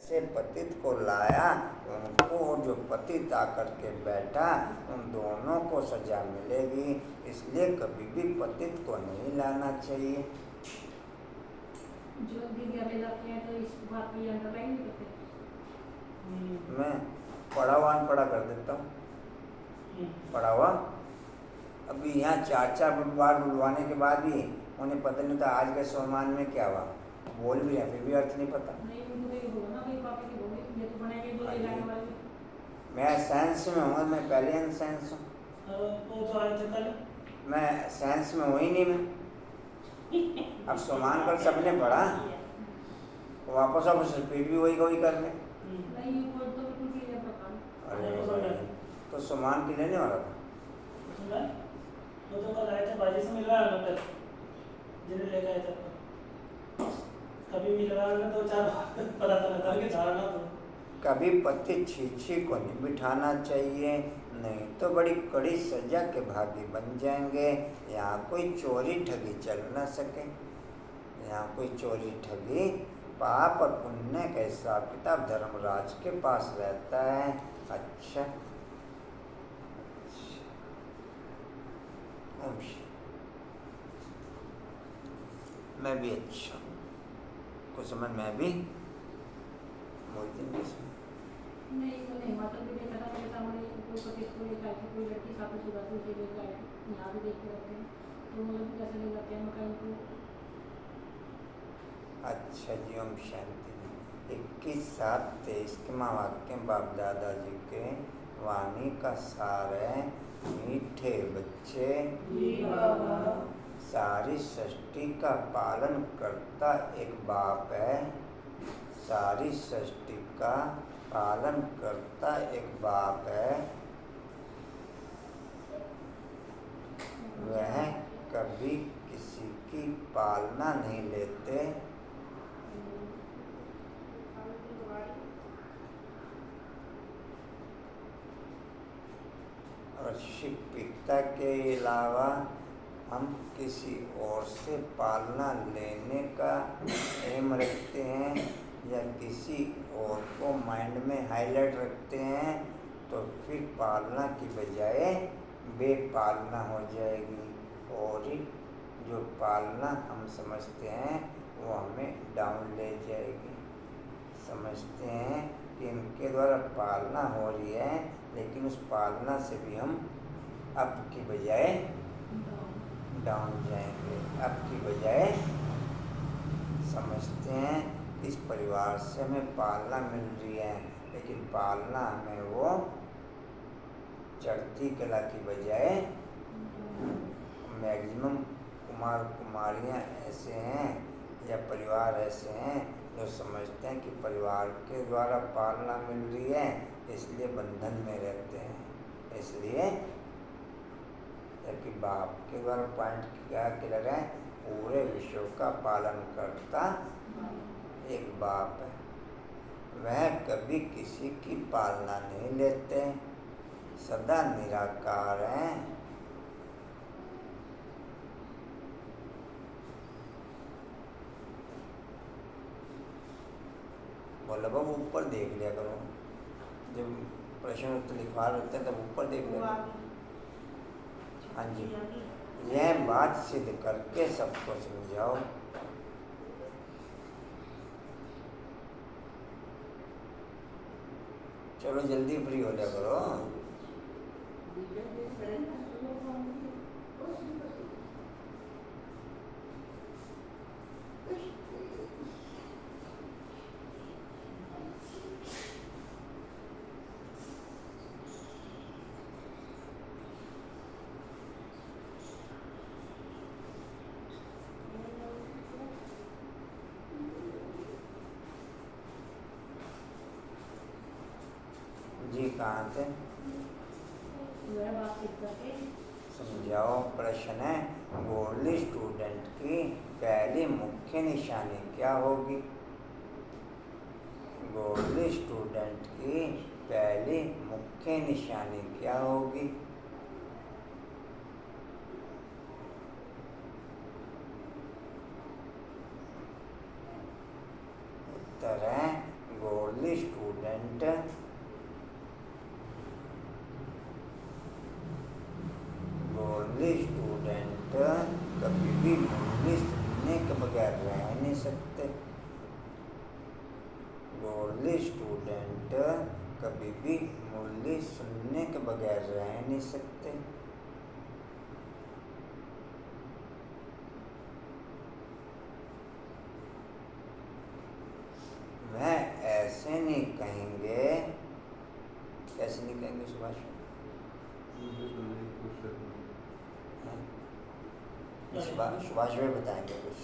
से पतित को लाया, उनको जो पतित आकर के बैठा उन दोनों को सजा मिलेगी। इसलिए कभी भी पतित को नहीं लाना चाहिए। जो दीदी अभी लाते हैं तो इस बात की अंडरलाइन नहीं करते। मैं पढ़ा हुआ अनपढ़ा कर देता हूँ, पढ़ा हुआ। अभी यहाँ चार बार बुलवाने के बाद भी उन्हें पता नहीं था आज के सम्मान में क्या हुआ। बोल भी रहे फिर भी अर्थ नहीं पता। मैं साइंस में हूँ, मैं पहले साइंस हूँ। मैं साइंस में हूँ ही नहीं मैं। अब सम्मान कर सबने पढ़ा, वापस रिपीट भी वही कर ले। अरे तो सम्मान की लेने वाला था। वो तो कल आए थे बाजी से मिल रहा है डॉक्टर जिन्हें लेकर आए थे। कभी मिल रहा है दो चार पता चला कि धारणा तो कभी पति छीछी को नहीं बिठाना चाहिए, नहीं तो बड़ी कड़ी सजा के भागी बन जाएंगे। यहाँ कोई चोरी ठगी चल न सके। यहाँ कोई चोरी ठगी पाप और पुण्य का हिसाब किताब धर्मराज के पास रहता है। अच्छा मैं भी अच्छा कुछ समय मैं भी नहीं तो नहीं माता भी देखा था मेरे सामने कोई पति को लेकर आई थी, कोई लड़की शादीशुदा थी उसे लेकर आई थी। यहाँ भी देखते रहते हैं तो मतलब कैसे ले जाते हैं मकान को। अच्छा जी, ओम शांति। 21/7/23 के महावाक्य बाप दादाजी के वाणी का सार है। मीठे बच्चे सारी सृष्टि का पालन करता एक बाप है। सारी सृष्टि का पालन करता एक बाप है। वह कभी किसी की पालना नहीं लेते। और शिव पिता के अलावा हम किसी और से पालना लेने का एम रखते हैं या किसी और को माइंड में हाईलाइट रखते हैं तो फिर पालना की बजाय बेपालना हो जाएगी। और जो पालना हम समझते हैं वो हमें डाउन ले जाएगी। समझते हैं कि इनके द्वारा पालना हो रही है, लेकिन उस पालना से भी हम अप की बजाय डाउन जाएंगे। अप की बजाय समझते हैं इस परिवार से हमें पालना मिल रही है, लेकिन पालना हमें वो चढ़ती कला की बजाय मैक्सिमम कुमार कुमारियाँ ऐसे हैं या परिवार ऐसे हैं जो समझते हैं कि परिवार के द्वारा पालना मिल रही है इसलिए बंधन में रहते हैं। इसलिए जबकि बाप के द्वारा पॉइंट क्या लगा है, पूरे विश्व का पालन करता एक बाप है। वह कभी किसी की पालना नहीं लेते, सदा निराकार हैं। बोला बाबू ऊपर देख लिया करो, जब प्रश्न उत्तर लिखवा होते हैं तब ऊपर देख लिया। हाँ जी, यह बात सिद्ध करके सबको समझाओ। चलो जल्दी फ्री हो जाया करो। जी कहाँ थे? समझाओ। प्रश्न है, गोल्ड स्टूडेंट की पहली मुख्य निशानी क्या होगी? गोल्ड स्टूडेंट की पहली मुख्य निशानी क्या होगी? उत्तर है, गोल्ड मुरली स्टूडेंट कभी भी मुरली सुनने के बगैर रह नहीं सकते। वह ऐसे नहीं कहेंगे, कैसे नहीं कहेंगे सुभाष? सुभाष भाई बताएंगे कुछ,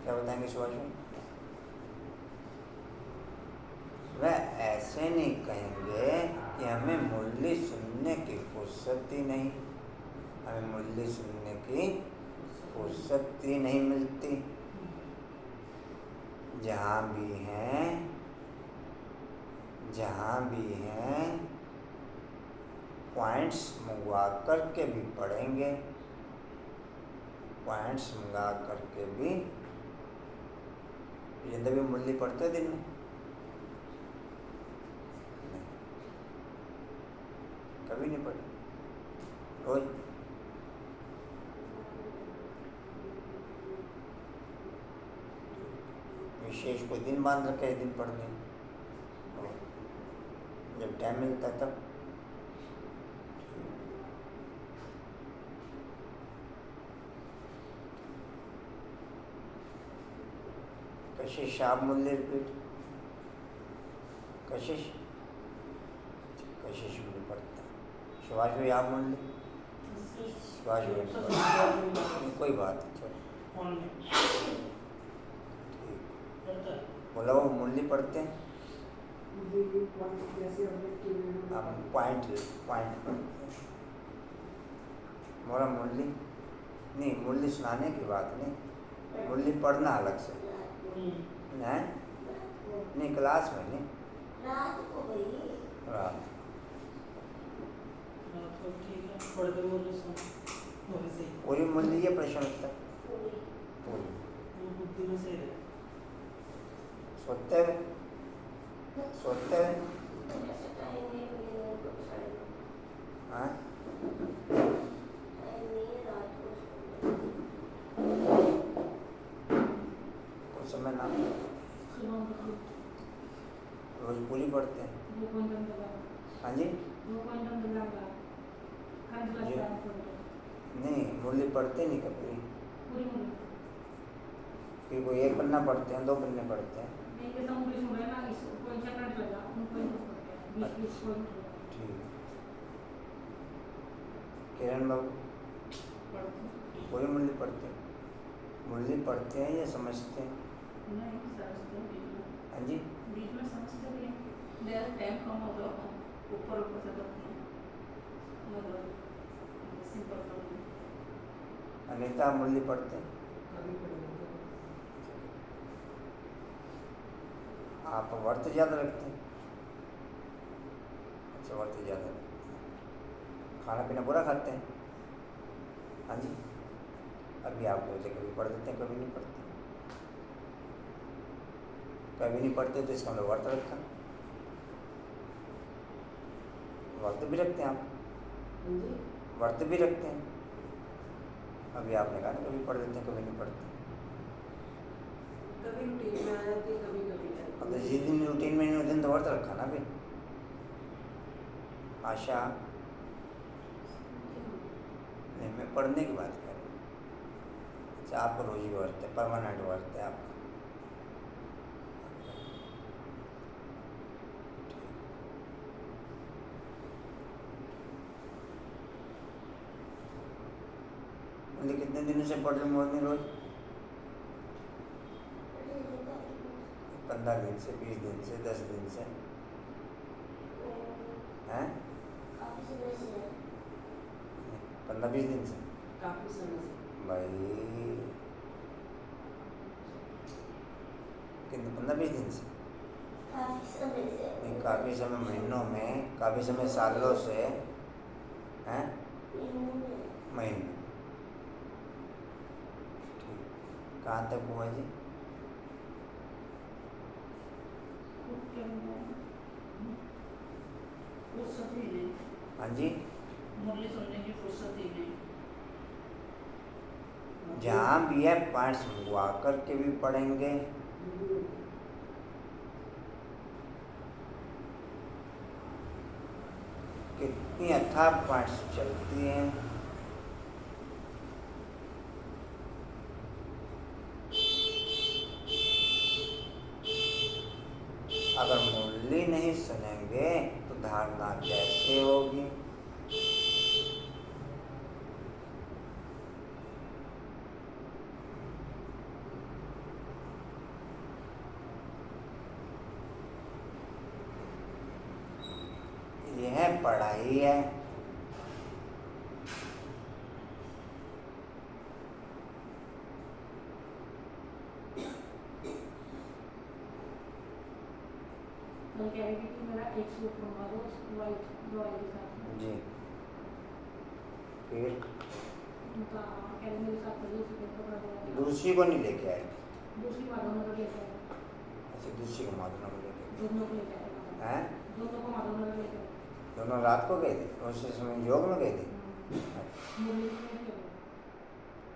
क्या बताएंगे सुभाष भाई? वह ऐसे नहीं कहेंगे कि हमें मुरली सुनने की फुर्सत ही नहीं, हमें मुरली सुनने की फुर्सत ही नहीं मिलती। जहाँ भी हैं पॉइंट्स मंगवा कर के भी पढ़ेंगे, पॉइंट्स मंगा करके भी। जिंदगी भी मुरली पढ़ते दिन में नहीं, कभी नहीं पढ़े, रोज। विशेष कोई दिन बांध रखे दिन पढ़ने, जब टाइम मिलता तब। कशिश आप मुरली रिपीट, कशिश मुरली पढ़ते हैं। सुभाष भाई आप मुरली, सुभाष भाई कोई बात नहीं, बोला वो मुरली पढ़ते हैं, हम पॉइंट पढ़ते हैं। मोरा मुरली नहीं, मुरली सुनाने की बात नहीं, मुरली पढ़ना अलग से है नहीं, क्लास में नहीं, रात को भाई, रात तो ठीक है, पढ़ते वो सही पूरी मुरली ये प्रश्न उत्तर पूरी पूरी वो बुद्धि में सही है। सोते हुए ऐसा टाइम नहीं मिलेगा तो साढ़े हाँ टाइम नहीं है रात को कुछ समय ना सुबह को रोज पूरी पढ़ते हैं। 2 क्विंटल लगा, हाँ जी 2 क्विंटल लगा, खाने जी। लगता है नहीं मुरली पढ़ते नहीं कभी, पूरी मुरली। फिर कोई एक पन्ना पढ़ते हैं, 2 पन्ने पढ़ते हैं। नहीं जैसा मुरली सुन रहे हैं ना, इसको कोई चक्कर लगा, उनको ही पढ़ते हैं, 20 पॉइंट ठीक। किरण बाबू पढ़ते हैं। पूरी मुरली पढ़ते हैं, मुरली पढ़ते हैं या समझते हैं? नहीं समझते हैं बीच में, हाँ जी बीच में समझते भी हैं, मेरा टाइम कम हो तो ऊपर से करते हैं, मतलब सिंपल करते हैं। अनीता मुरली पढ़ते हैं, आप व्रत ज़्यादा रखते हैं? अच्छा व्रत ज़्यादा रखते हैं, खाना पीना पूरा खाते हैं? हाँ जी अभी आप बोलते कभी पढ़ देते हैं, कभी नहीं पढ़ते, कभी नहीं पढ़ते तो इसका मतलब व्रत रखा, व्रत भी रखते हैं आप? व्रत भी रखते हैं? अभी आपने कहा ना कभी पढ़ देते हैं, कभी नहीं पढ़ते। कभी रूटीन में आ जाती है, कभी कभी अब तो जिस दिन रूटीन में नहीं उस दिन तो व्रत रखा ना फिर। आशा नहीं, मैं पढ़ने की बात कर रहा हूँ। अच्छा आपका रोजी व्रत है, परमानेंट व्रत है आपका। मुरली कितने दिनों से पढ़ रहे मोरनी रोज? 15 दिन से, 20 दिन से, 10 दिन से हैं? काफी समय से है। 15-20 दिन से काफी समय से भाई, कितने 15-20 दिन से काफी समय से नहीं, काफ़ी समय महीनों में, काफ़ी समय सालों से हैं, महीने। ठीक, कहाँ तक हुआ जी? फुर्सत ही नहीं, हाँ जी मुरली सुनने की फुर्सत ही नहीं। जहाँ भी है पॉइंट्स मंगवा करके भी पढ़ेंगे, इतनी अथाह पाठ चलती हैं। अगर मुरली नहीं सुनेंगे तो धारणा कैसे होगी? यह पढ़ाई है। मैं कह रही थी कि मेरा एक सूट बनवा दो वाइट ड्राइंग के साथ। जी फिर उनका कह रहे मेरे साथ पहले से कपड़ा दो। दूसरी को नहीं लेके आए? दूसरी माधव नगर लेके आए। अच्छा, दूसरी को माधव नगर लेके दोनों को लेके आए। हैं? दोनों को माधव नगर लेके आए। दोनों रात को गए थे? उस समय योग में गए थे? मुरली भी सुनी थी।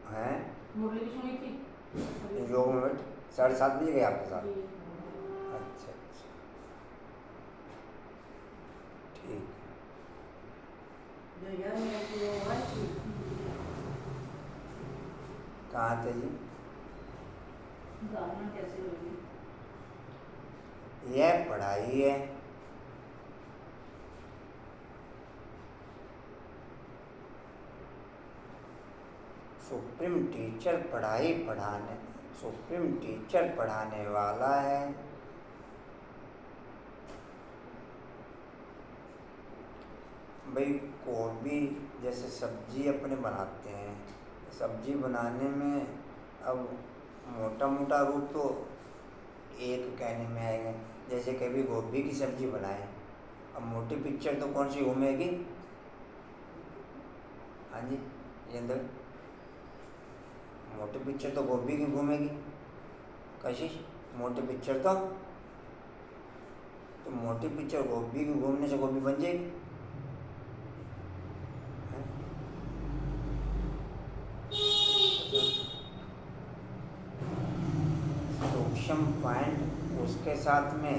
हैं? मुरली भी सुनी थी। योग में बैठ 7:30 बजे गए आपके साथ? जी। अच्छा अच्छा, ठीक। भैया मैं तो वहाँ थी। कहाँ थे जी? धारणा कैसे होगी? यह पढ़ाई है। सुप्रीम टीचर सुप्रीम टीचर पढ़ाने वाला है। भाई गोभी जैसे सब्जी अपने बनाते हैं, सब्जी बनाने में अब मोटा मोटा रूप तो एक कहने में आएगा। जैसे कभी गोभी की सब्जी बनाए, अब मोटी पिक्चर तो कौन सी घूमेगी? हाँ जी ये अंदर मोटी पिक्चर तो गोभी की घूमेगी। कशिश मोटी पिक्चर तो मोटी पिक्चर गोभी की घूमने से गोभी बन जाएगी। सूक्ष्म पॉइंट उसके साथ में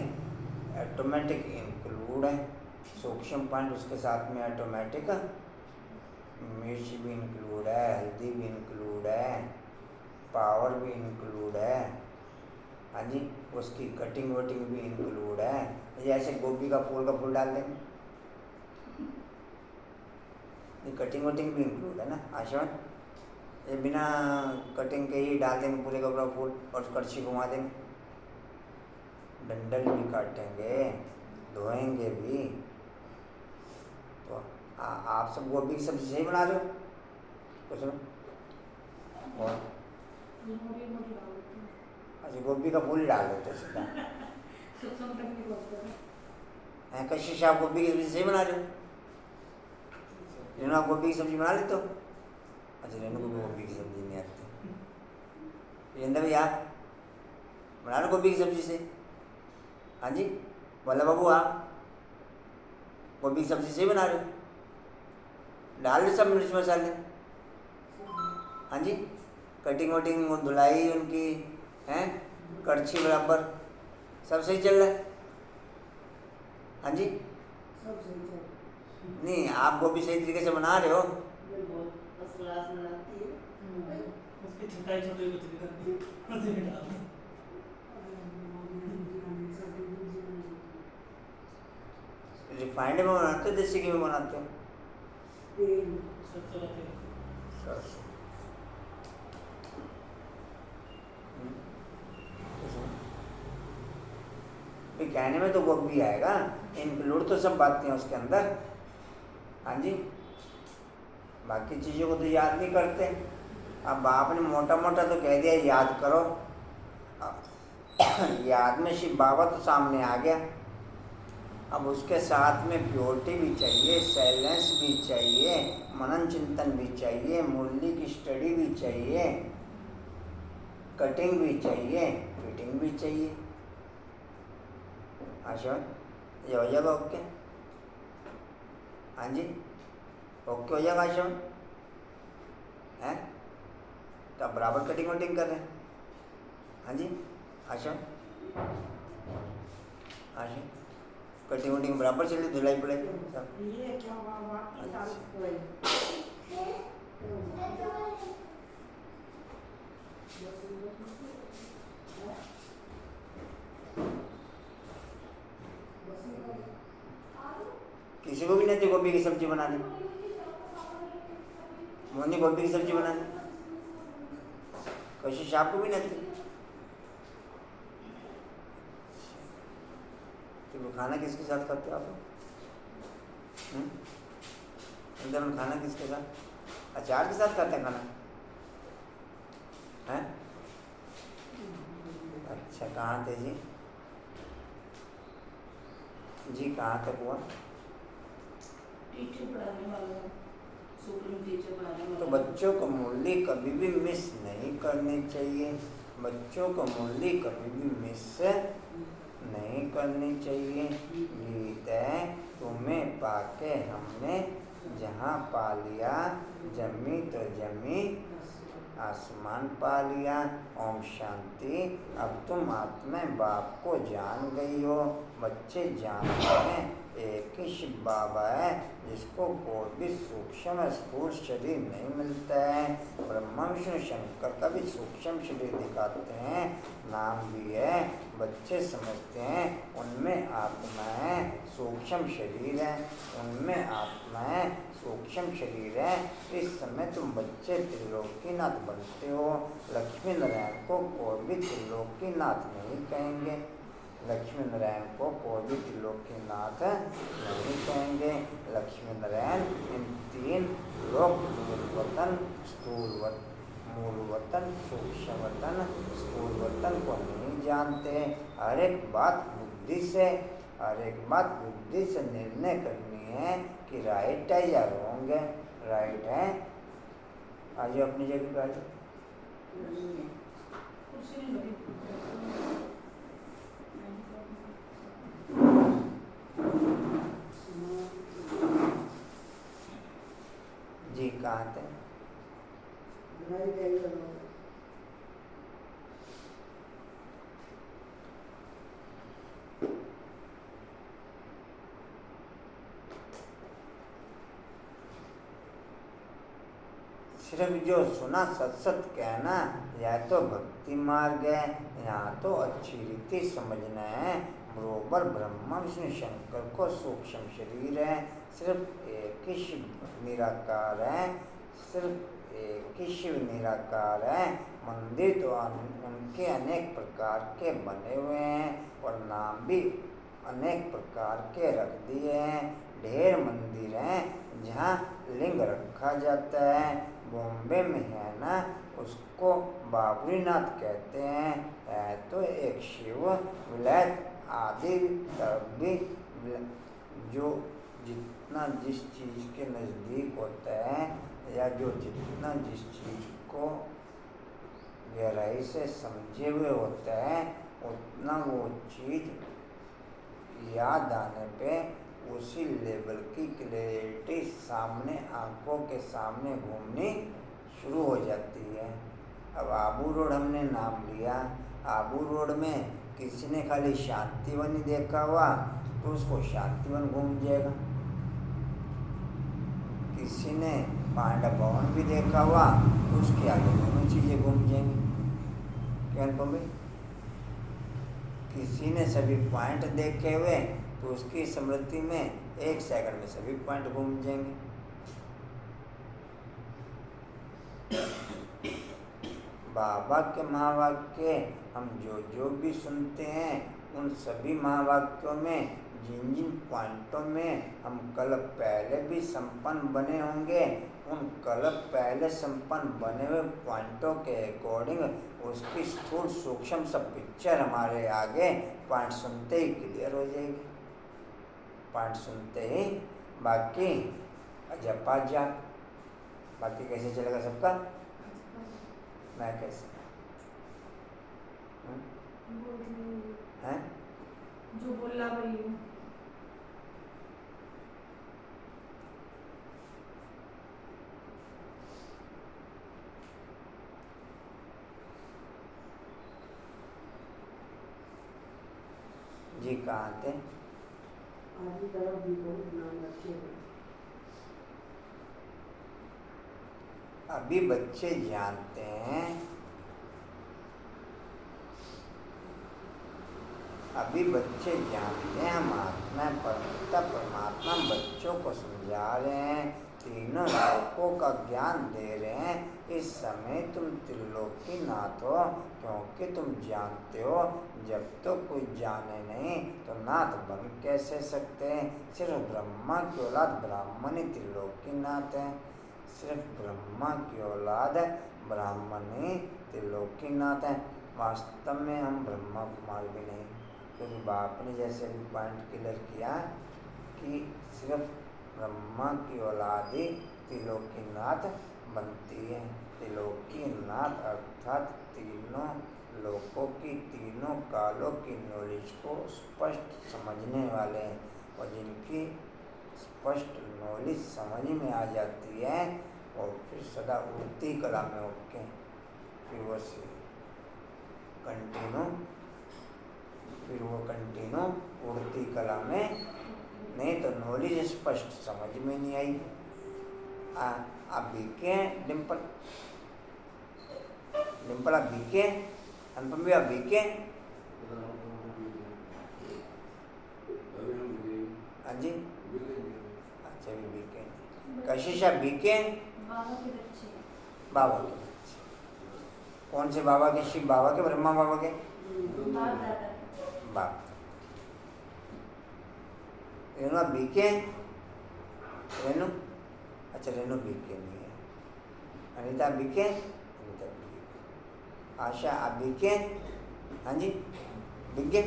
ऑटोमेटिक इंक्लूड है। सूक्ष्म पॉइंट उसके साथ में ऑटोमेटिक मिर्च भी इंक्लूड है, हल्दी भी इंक्लूड है, पावर भी इंक्लूड है। हाँ जी, उसकी कटिंग वटिंग भी इंक्लूड है। जैसे गोभी का फूल डाल देंगे, ये कटिंग वटिंग भी इंक्लूड है ना आशा? ये बिना कटिंग के ही डाल देंगे पूरे का पूरा फूल और कड़छी घुमा देंगे। डंडल भी काटेंगे, धोएंगे भी। तो आप सब गोभी की सब्जी सही बना रहे हो? कुछ ना और अच्छा, गोभी का फूल ही डाल देते हो सीधा? हैं कशिश, आप गोभी की सब्जी सही बना रहे हो? रेनू आप गोभी की सब्जी बना लेते हो? अच्छा, रेनू को गोभी की सब्जी नहीं आती। रेंद्र भैया बना लो गोभी की सब्जी से। हाँ जी बोला बाबू, आप गोभी की सब्जी से बना रहे हो? डाल दे सब मिर्च मसाले। हाँ जी, कटिंग वटिंग धुलाई उनकी हैं, कड़छी बराबर सब सही चल रहा है? हाँ जी सब सही चल। नहीं, आप गोभी सही तरीके से बना रहे हो? मैं बहुत फर्स्ट क्लास बनाती है। उसकी छिटाई छोटी कुछ भी करती है, उसे भी डाल दो। रिफाइंड में बनाते हो देसी घी में बनाते हो? तेल सब तो रहते हैं। सरसों। भी कहने में तो गोभी आएगा, इंक्लूड तो सब बातें हैं उसके अंदर। हाँ जी, बाकी चीज़ों को तो याद नहीं करते। अब बाप ने मोटा मोटा तो कह दिया याद करो, याद में शिव बाबा तो सामने आ गया। अब उसके साथ में प्योरिटी भी चाहिए, साइलेंस भी चाहिए, मनन चिंतन भी चाहिए, मुरली की स्टडी भी चाहिए, कटिंग भी चाहिए, फिटिंग भी चाहिए। अच्छा, ये हो जाएगा ओके? हाँ जी ओके हो जाएगा आशा हैं? तो आप बराबर कटिंग वटिंग कर रहे हैं? हाँ जी आशा, आशा कटिंग वटिंग बराबर चल रही, धुलाई बुलाई सब? ये क्या हुआ बाकी अच्छा। सारे वही किसी को भी नहीं आती गोभी की सब्जी बनाने? मोनी गोभी की सब्जी बनाने कशिश आपको भी नहीं आती? तो खाना किसके साथ खाते हो आप? अंदर में खाना किसके साथ? अचार के साथ खाते हैं खाना हैं? अच्छा, कहाँ थे जी? जी कहाँ तक हुआ? टीचर पढ़ाने वाला है, सुप्रीम टीचर पढ़ाने वाला तो है। बच्चों को मूल्य कभी भी मिस नहीं करनी चाहिए। बच्चों को मूल्य कभी भी मिस नहीं करनी चाहिए। गीत है तुम्हें पाके हमने जहाँ पा लिया, जमी तो जमी आसमान पा लिया। ओम शांति। अब तुम आत्मा बाप को जान गई हो। बच्चे जानते हैं एक ही शिव बाबा है जिसको कोई भी सूक्ष्म स्थूल शरीर नहीं मिलता है। ब्रह्मा विष्णु शंकर का भी सूक्ष्म शरीर दिखाते हैं, नाम भी है। बच्चे समझते हैं उनमें आत्मा है, सूक्ष्म शरीर है। उनमें आत्मा है, सूक्ष्म शरीर है। इस समय तुम बच्चे त्रिलोकीनाथ बनते हो। लक्ष्मी नारायण को कोई भी त्रिलोकीनाथ नहीं कहेंगे। लक्ष्मी नारायण को कोई भी त्रिलोकीनाथ नहीं कहेंगे। लक्ष्मी नारायण इन तीन लोक मूलवतन, मूलवतन, सूक्ष्म वतन, स्थूल वतन को नहीं जानते। हर एक बात बुद्धि से निर्णय करनी है कि राइट है या रॉन्ग है। राइट है, आज अपनी जगह पे आ जाओ। कुर्सी नहीं लगी। जी कहाँ थे? हमारी तैयारी हो सिर्फ जो सुना सत सत कहना, या तो भक्ति मार्ग है, यहाँ तो अच्छी रीति समझना है। बरोबर ब्रह्मा विष्णु शंकर को सूक्ष्म शरीर है। सिर्फ एक ही शिव निराकार है, सिर्फ एक ही शिव निराकार है। मंदिर तो उनके अनेक प्रकार के बने हुए हैं और नाम भी अनेक प्रकार के रख दिए हैं। ढेर मंदिर हैं जहाँ लिंग रखा जाता है। बॉम्बे में है ना, उसको बाबरीनाथ कहते हैं। है तो एक शिव विलायत आदि तरफ भी जो जितना जिस चीज़ के नज़दीक होता है, या जो जितना जिस चीज़ को गहराई से समझे हुए होता है, उतना वो चीज़ याद आने पे उसी लेवल की क्लैरिटी सामने आंखों के सामने घूमनी शुरू हो जाती है। अब आबू रोड हमने नाम लिया। आबू रोड में किसी ने खाली शांतिवन ही देखा हुआ तो उसको शांतिवन घूम जाएगा। किसी ने पांडा भवन भी देखा हुआ तो उसके आगे दोनों चीज़ें घूम जाएंगी। क्या अनुपम भाई? किसी ने सभी पॉइंट देखे हुए तो उसकी स्मृति में 1 सेकंड में सभी पॉइंट घूम जाएंगे। बाबा के महावाक्य हम जो भी सुनते हैं, उन सभी महावाक्यों में जिन जिन पॉइंटों में हम कल पहले भी संपन्न बने होंगे, उन कल पहले संपन्न बने हुए पॉइंटों के अकॉर्डिंग उसकी स्थूल सूक्ष्म सब पिक्चर हमारे आगे पॉइंट सुनते ही क्लियर हो जाएगी। पॉइंट सुनते ही बाकी जपा जाप। बाकी कैसे चलेगा सबका? मैं कैसे हैं? जो बोला भाई जी कहाँ थे? आधी तरफ भी बहुत नाम अच्छे हैं। अभी बच्चे जानते हैं, हम आत्मा परमात्मा बच्चों को समझा रहे हैं, तीनों लोकों का ज्ञान दे रहे हैं। इस समय तुम त्रिलोकीनाथ हो, क्योंकि तुम जानते हो जब तो कोई जाने नहीं तो नाथ बन कैसे सकते हैं। सिर्फ ब्रह्मा की औलाद ब्राह्मण ही त्रिलोकीनाथ है, सिर्फ ब्रह्मा की औलाद ब्राह्मण ही त्रिलोकीनाथ है। वास्तव में हम ब्रह्मा कुमार भी नहीं, क्योंकि बाप ने जैसे भी पॉइंट क्लियर किया कि सिर्फ ब्रह्मा की औलाद ही त्रिलोकीनाथ बनती है। त्रिलोकीनाथ अर्थात तीनों लोकों की, तीनों कालों की नॉलेज को स्पष्ट समझने वाले हैं, और जिनकी स्पष्ट नॉलेज समझ में आ जाती है और फिर सदा उड़ती कला में होके फिर वो कंटिन्यू उड़ती कला में, नहीं तो नॉलेज स्पष्ट समझ में नहीं आई। आप बीके डिम्पल आप बीके, अनुपम भी आप बीके, हाँ जी, अच्छा भी बीके, कशिश आप बीके, बाबा के बच्चे बाबा के बच्चे। कौन से बाबा के? शिव बाबा के, ब्रह्मा बाबा के? बाप दादा बाप। रेणु आप बीके? रेणु, अच्छा रेणु बीके नहीं है। अनीता बीके? अनीता बीके। आशा आप बीके? हाँ जी, बिगे?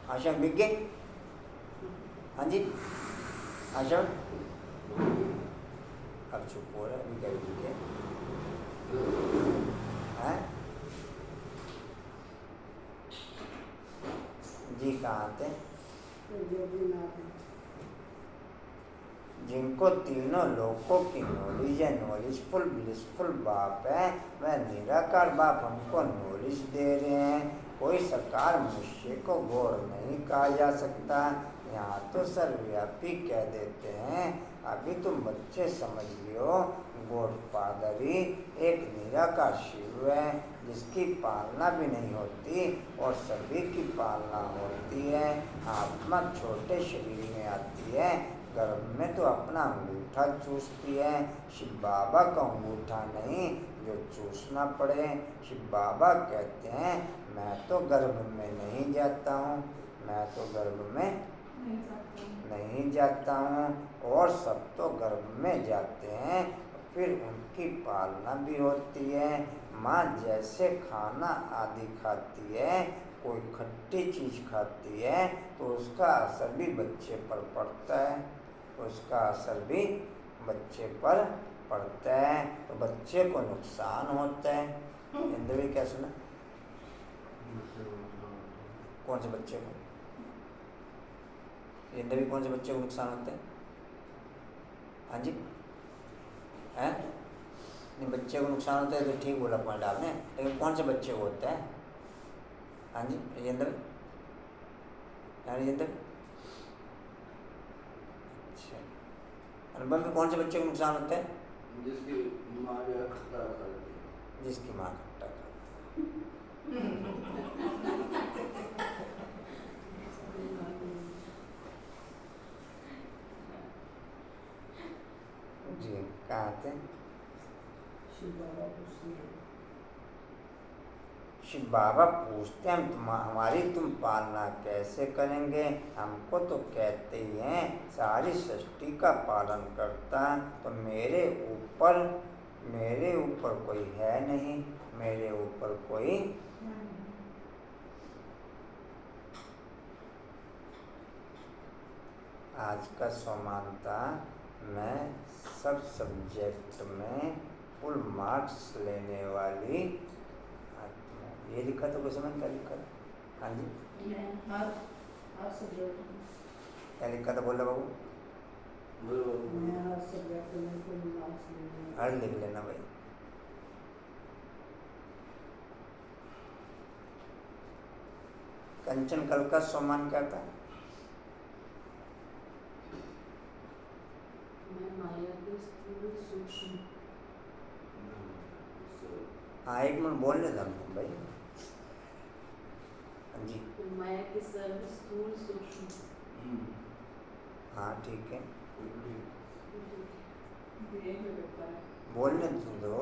आशा बिगे? हाँ जी, आशा अब चुप हो रहा है, अभी क्या बिगे हैं? जी कहाँ आते? जिनको तीनों लोकों की नॉलेज है, नॉलेजफुल ब्लिसफुल बाप है, वह निराकार बाप हमको नॉलेज दे रहे हैं। कोई साकार मनुष्य को गौर नहीं कहा जा सकता, यहाँ तो सर्वव्यापी कह देते हैं। अभी तुम बच्चे समझ लियो, गॉड फादर ही एक निराकार शिव है, जिसकी पालना भी नहीं होती और सभी की पालना होती है। आत्मा छोटे शरीर में आती है, गर्भ में तो अपना अंगूठा चूसती है। शिव बाबा का अंगूठा नहीं जो चूसना पड़े। शिव बाबा कहते हैं मैं तो गर्भ में नहीं जाता हूँ, मैं तो गर्भ में नहीं जाता हूँ, और सब तो गर्भ में जाते हैं, फिर उनकी पालना भी होती है। माँ जैसे खाना आदि खाती है, कोई खट्टी चीज़ खाती है तो उसका असर भी बच्चे पर पड़ता है, उसका असर भी बच्चे पर पड़ता है, तो बच्चे को नुकसान होता है। इंद्र क्या सुना? कौन से बच्चे को? इंद्र कौन से बच्चे को नुकसान होता है? हाँ जी, हैं? नहीं, बच्चे को नुकसान होता है तो ठीक बोला पॉइंट आपने, लेकिन कौन से बच्चे को होता है? हाँ जी राजेंद्र, राजेंद्र, अच्छा, अनुपम में कौन से बच्चे को नुकसान होता है? जिसकी माँ खट्टा खाती है। जिसकी माँ खट्टा खाती जी। कहाँ आते हैं? शिव बाबा पूछते हैं हमारी तुम पालना कैसे करेंगे? हमको तो कहते ही हैं सारी सृष्टि का पालन करता, तो मेरे ऊपर कोई है नहीं, मेरे ऊपर कोई आज का समानता मैं सब सब्जेक्ट में फुल मार्क्स लेने वाली, ये लिखा तो कुछ क्या लिखा? हाँ जी, हर सब्जेक्ट क्या लिखा था? बोला बाबू, हर लिख लेना भाई। कंचन कल का सम्मान क्या था? स्थूल सूक्ष्म। हाँ, एक मिनट बोलने दो हमको भाई। हाँ जी, माया के सर्व स्थूल सूक्ष्म। हाँ ठीक है, ये जो लगता है बोलने तो दो।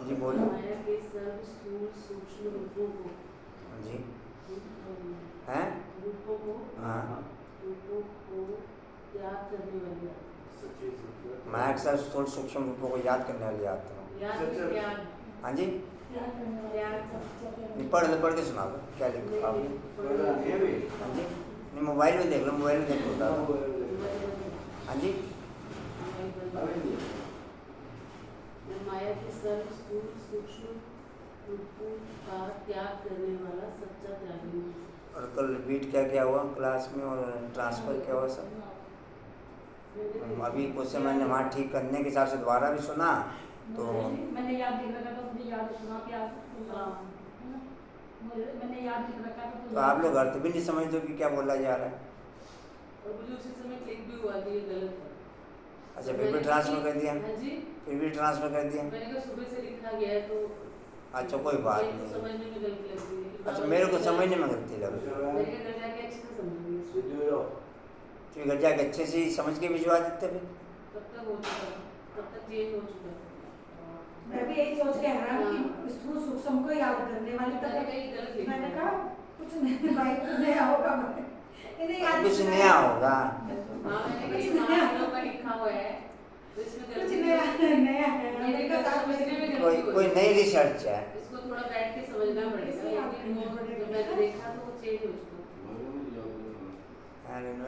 जी बोलो। माया के सर्व स्थूल सूक्ष्म रूपों को जी हैं? रूपों को हाँ, रूपों को याद करने वाली आत्मा। सच्चे सत्य मैं अक्सर स्थूल सूक्ष्म रूपों को याद करने वाली आत्मा हूँ। याद सच्चा- ज्ञान हाँ जी, याद करने वाले याद नहीं पढ़ के सुना दो क्या लिखा आपने। बड़ा है भी हाँ जी, नहीं मोबाइल में देख लो, मोबाइल में देख लो बता दो। हाँ जी, माया के सर्व स्थूल सूक्ष्म रूपों का त्याग करने वाला सच्चा त्यागी है। और कल रिपीट क्या क्या हुआ क्लास में और ट्रांसफ़र क्या हुआ सब। अभी कुछ समय मैंने वहाँ ठीक करने के हिसाब से दोबारा भी सुना तो मैंने याद लिख रखा था, मुझे याद सुना कि आप मैंने याद लिख रखा था तो आप लोग अर्थ भी नहीं समझते कि क्या बोला जा रहा है। और मुझे उसी समय क्लिक भी हुआ कि ये गलत है। अच्छा, फिर भी ट्रांसफ़र कर दिया, हाँ जी, फिर भी ट्रांसफ़र कर दिया। मैंने कहा सुबह से लिखा गया है तो अच्छा, कोई बात मेरे को नहीं। समझने में गलती लगती है। अच्छा, मेरे को समझने में गलती लग रही है। मेरे घर जाके अच्छे से समझूंगी इसको। तो घर जाके अच्छे से ही समझ के भिजवा देते फिर। तब तक हो चुका है, तब तक चेंज हो चुका है। मैं भी यही सोच के हैरान कि स्थूल सूक्ष्म को याद करने वाली मैंने तक कहा ये गलत लिखा मैंने है। कहा कुछ नहीं भाई, कुछ नया होगा इन्हें याद कुछ नया होगा। हाँ, मैंने कहा ये महावीरों का लिखा हुआ है तो इसमें कुछ गलती नया है। नया है मेरे मेरे को साथ समझने में गलती कोई हुई। कोई नई रिसर्च है। इसको थोड़ा बैठ के समझना पड़ेगा, लेकिन वो जब मैंने देखा तो वो चेंज हो चुका।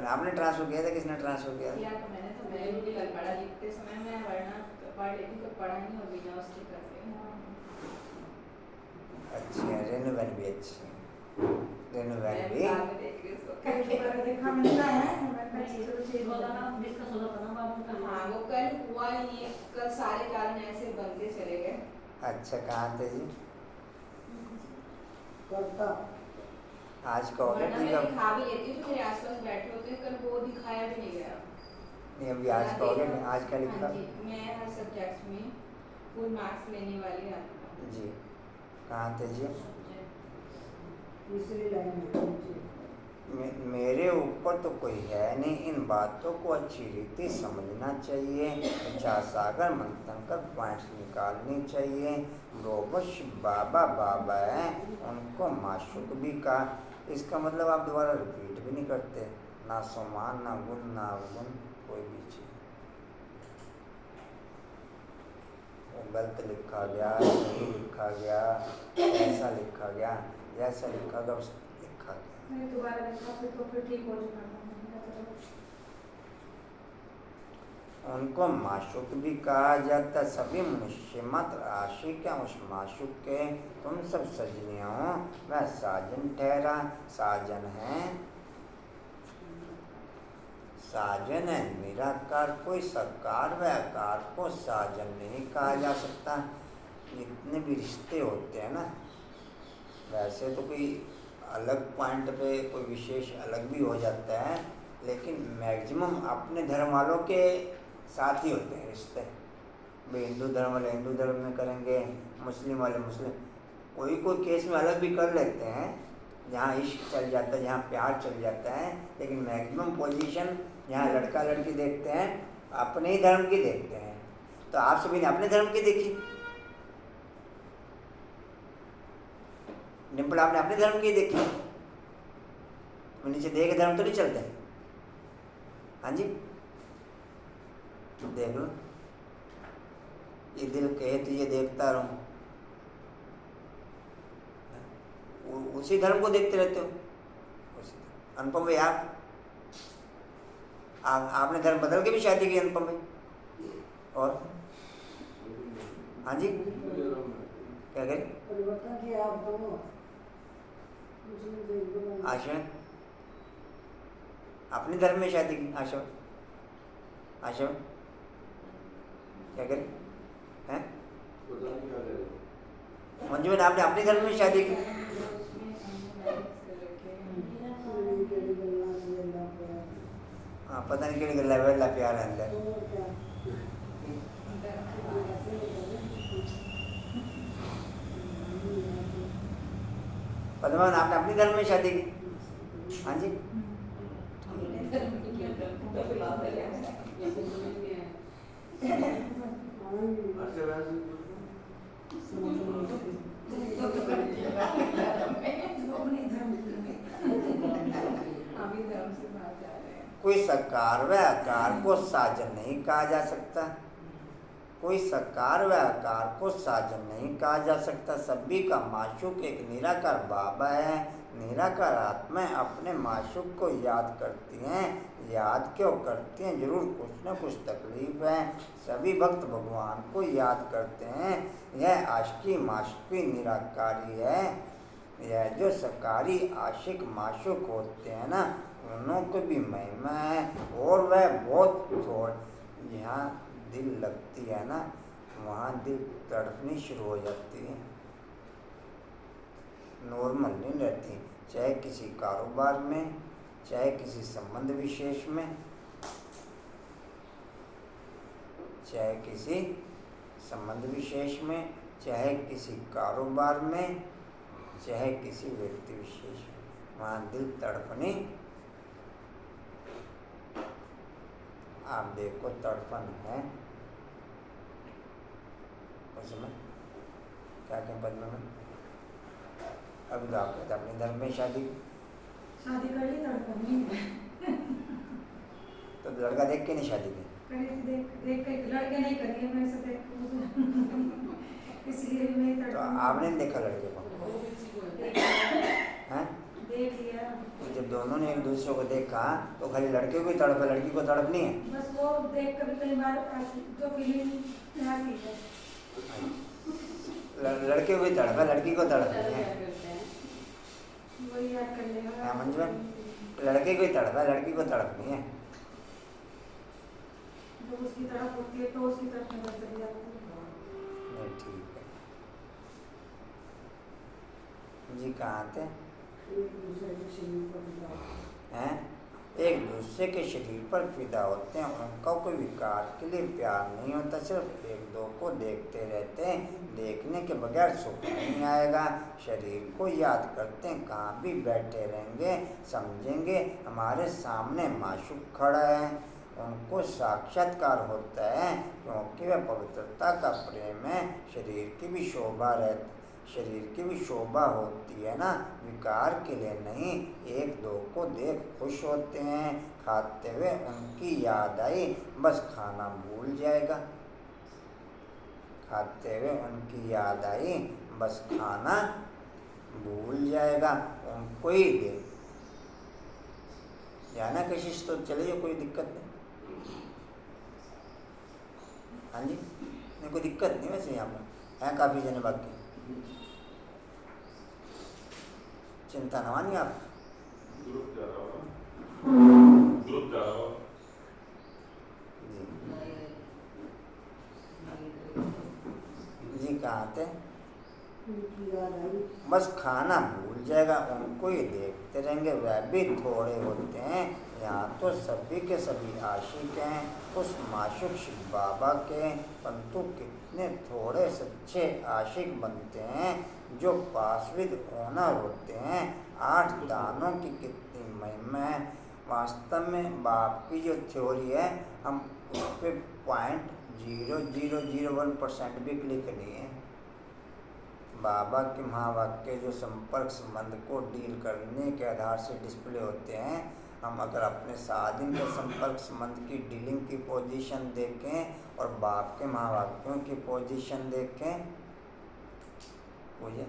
आपने ट्रांसफ़र किया था, किसने ट्रांसफ़र किया था? किया तो मैंने तो मैं भी कल पढ़ा, लिखते समय मैं वरना पढ़ लेती तो पढ़ा नहीं और बिना उसके करते। अच्छा, रेनू बहन भी अच्छी है। रेनू बहन मैं भी बाद में देख रही उसको। कई बार देखा मिलता है मैं चलो चेंज हो डिस्कस जाना। होता था ना बाद में कर हाँ, वो कल हुआ नहीं है, कल सारे कारण ऐसे बनते चले गए। अच्छा, कहाँ थे जी? करता आज का होगा वरना ठीक मैं है। दिखा भी लेती हूँ तो मेरे आसपास बैठे होते हैं, कल वो दिखाया भी नहीं गया। नहीं, अभी आज का होगा नहीं, आज क्या लिखा? हाँ जी, मैं हर सब्जेक्ट में फुल मार्क्स लेने वाली आती जी, कहाँ थे जी? तीसरी लाइन है नीचे। मेरे ऊपर तो कोई है नहीं, इन बातों को अच्छी रीति समझना चाहिए, विचार सागर मंथन कर पॉइंट्स निकालनी चाहिए। रोबश बाबा बाबा हैं, उनको माशुक भी कहा। इसका मतलब आप दोबारा रिपीट भी नहीं करते, ना समान ना गुण ना अवगुण कोई भी चीज़। वो गलत लिखा गया, सही लिखा गया, ऐसा लिखा गया, जैसा लिखा गया उस लिखा गया। मैंने दोबारा देखा फिर तो फिर ठीक हो चुका था। उनको माशुक भी कहा जाता। सभी मनुष्य मत आशिक हैं उस माशुक के। तुम सब सजने हो, वह साजन ठहरा। साजन है, साजन है निराकार, कोई सकार व आकार को साजन नहीं कहा जा सकता। जितने भी रिश्ते होते हैं ना, वैसे तो कोई अलग पॉइंट पे कोई विशेष अलग भी हो जाता है, लेकिन मैक्सिमम अपने धर्म वालों के साथ ही होते हैं रिश्ते। भाई हिंदू धर्म वाले हिंदू धर्म में करेंगे, मुस्लिम वाले मुस्लिम, कोई कोई केस में अलग भी कर लेते हैं जहाँ इश्क चल जाता है, जहाँ प्यार चल जाता है, लेकिन मैक्सिमम पोजीशन जहाँ लड़का लड़की देखते हैं अपने ही धर्म की देखते हैं। तो आप सभी ने अपने धर्म की देखी, डिम्पल आपने अपने धर्म की देखी, नीचे देख धर्म तो नहीं चलते। हाँ जी, देख लो, ये दिल कहे तो ये देखता रहूं, उसी धर्म को देखते रहते हो। अनुपम भाई आपने धर्म बदल के भी शादी की अनुपम भाई? और हाँ जी, क्या करें? परिवर्तन किया आप दोनों। आशा अपने धर्म में शादी की? आशा आशा क्या करें हैं? मंजू ने आपने अपने धर्म में शादी की? हाँ पता नहीं कि लेवल प्यार है अंदर। तो क्या पद्मान आपने अपनी धर्म में शादी की? हाँ जी। ऐसे वैसे अपने धर्म में अभी धर्म से बाहर जा रहे हैं। कोई सकार व आकार को साजन नहीं कहा जा सकता। कोई सकार व आकार को साजन नहीं कहा जा सकता। सभी का माशूक एक निराकार बाबा है। निराकार आत्माएं अपने माशूक को याद करती हैं। याद क्यों करती हैं? जरूर कुछ न कुछ तकलीफ है। सभी भक्त भगवान को याद करते हैं। यह आशिकी माशूकी निराकारी है। यह जो सकारी आशिक माशूक होते हैं ना, उन्हों को भी महिमा है और वह बहुत थोड़ यहाँ दिल लगती है ना, वहाँ दिल तड़पनी शुरू हो जाती है, नॉर्मल नहीं रहती। चाहे किसी कारोबार में, चाहे किसी संबंध विशेष में, चाहे किसी संबंध विशेष में, चाहे किसी कारोबार में, चाहे किसी व्यक्ति विशेष में, वहाँ दिल तड़पनी। आप देखो तड़पन है उसमें क्या क्या पद्म में। अभी तो आप कहते अपने धर्म में शादी कर ली तड़पन नहीं तो लड़का देख के नहीं शादी की? करी थी, देख के लड़के नहीं करी है मेरे से देख इसलिए भी नहीं तो तड़पन। आपने नहीं देखा लड़के को? हैं? देख लिया। तो जब दोनों ने एक दूसरे को देखा तो खाली लड़के को ही तड़प है, लड़की को तड़प नहीं है? बस वो देख कर कई बार जो फीलिंग आती है लड़के को ही तड़प है, लड़की को तड़प नहीं है। वही याद कर लेगा। हाँ मंजूर, लड़के को ही तड़प है, लड़की को तड़प नहीं है। जब उसकी तरफ होती है तो उसकी तरफ नजर चली जाती है। नहीं ठीक है जी। कहाँ थे? हैं? एक दूसरे के शरीर पर फिदा होते हैं। उनका कोई विकार के लिए प्यार नहीं होता, सिर्फ एक दो को देखते रहते हैं। देखने के बगैर सुख नहीं आएगा। शरीर को याद करते हैं, कहाँ भी बैठे रहेंगे, समझेंगे हमारे सामने माशूक खड़ा है। उनको साक्षात्कार होता है क्योंकि वह पवित्रता का प्रेम है। शरीर की भी शोभा रहती, शरीर की भी शोभा होती है ना, विकार के लिए नहीं। एक दो को देख खुश होते हैं। खाते हुए उनकी याद आई, बस खाना भूल जाएगा। खाते हुए उनकी याद आई, बस खाना भूल जाएगा। उनको ही दे जाना कशिश तो चलिए, कोई दिक्कत नहीं। हाँ जी, नहीं कोई दिक्कत नहीं। वैसे यहाँ पर है काफ़ी जने बाकी, चिंता न मानिए आप। ग्रुप जा रहा हो, ग्रुप जा रहा हो जी। कहाँ थे? बस खाना भूल जाएगा। उनको ही देखते रहेंगे, वह भी थोड़े होते हैं। यहाँ तो सभी के सभी आशिक हैं उस माशूक शिव बाबा के, परंतु कितने थोड़े सच्चे आशिक बनते हैं जो पासविद ओनर होते हैं। 8 दानों की कितनी महिमा है। वास्तव में बाप की जो थ्योरी है, हम उस पर 0.0001% भी क्लिक नहीं है। बाबा के महावाक्य जो संपर्क संबंध को डील करने के आधार से डिस्प्ले होते हैं, हम अगर अपने साधन के संपर्क संबंध की डीलिंग की पोजीशन देखें और बाप के महावाक्यों की पोजीशन देखें, मुझे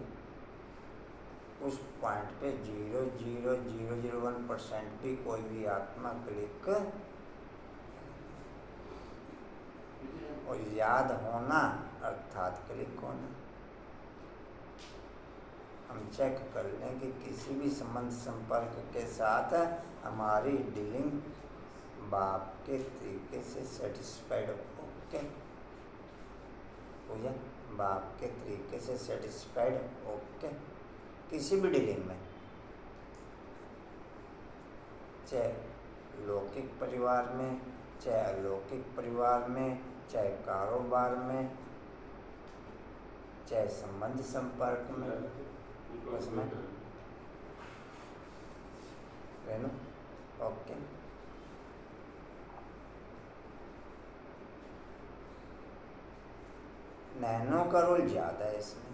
उस पॉइंट पे 0.0001% भी कोई भी आत्मा क्लिक, और याद होना अर्थात क्लिक होना। हम चेक कर लें कि किसी भी संबंध संपर्क के साथ हमारी डीलिंग बाप के तरीके से सेटिस्फाइड ओके हो जाए, बाप के तरीके से सेटिस्फाइड ओके। किसी भी डीलिंग में, चाहे लौकिक परिवार में, चाहे अलौकिक परिवार में, चाहे कारोबार में, चाहे संबंध संपर्क में, उसमें रेनू ओके। नैनो का रोल ज़्यादा है इसमें।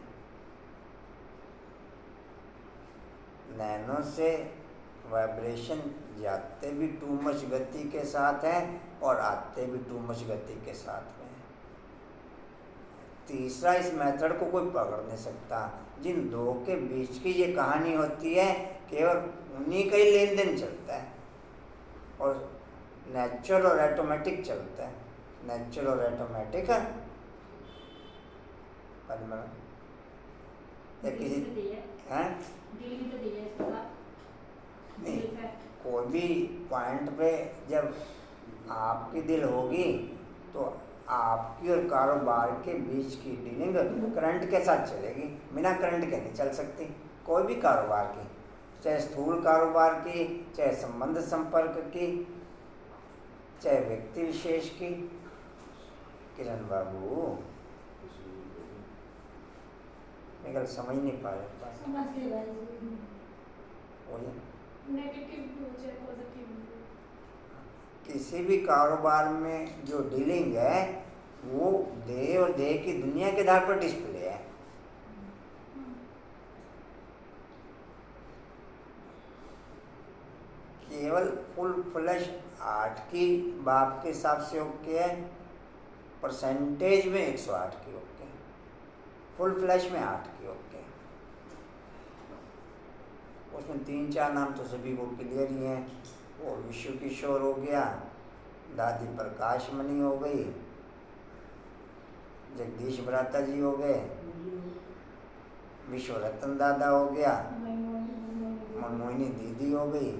नैनो से वाइब्रेशन जाते भी टू मच गति के साथ है और आते भी टू मच गति के साथ में है। तीसरा इस मेथड को कोई पकड़ नहीं सकता। जिन दो के बीच की ये कहानी होती है, केवल उन्हीं का ही लेन देन चलता है और नेचुरल और ऑटोमेटिक चलता है। नेचुरल और ऑटोमेटिक है या किसी हैं नहीं, कोई भी पॉइंट पे जब आपकी दिल होगी तो आपकी और कारोबार के बीच की डीलिंग करंट के साथ चलेगी, बिना करंट के नहीं चल सकती। कोई भी कारोबार की, चाहे स्थूल कारोबार की, चाहे संबंध संपर्क की, चाहे व्यक्ति विशेष की। किरण बाबू मैं समझ नहीं पा रहा। समझ गए भाई। नेगेटिव हो चाहे पॉजिटिव हो, किसी भी कारोबार में जो डीलिंग है वो देह और देह की दुनिया के आधार पर डिस्प्ले है। केवल फुल फ्लैश 8 की बाप के हिसाब से ओके है, परसेंटेज में 108 की ओके, फुल फ्लैश में 8 की ओके। उसमें 3-4 नाम तो सभी को क्लियर ही हैं। वो विश्व किशोर हो गया, दादी प्रकाश मणि हो गई, जगदीश भ्राता जी हो गए, विश्व रतन दादा हो गया, मनमोहिनी दीदी हो गई।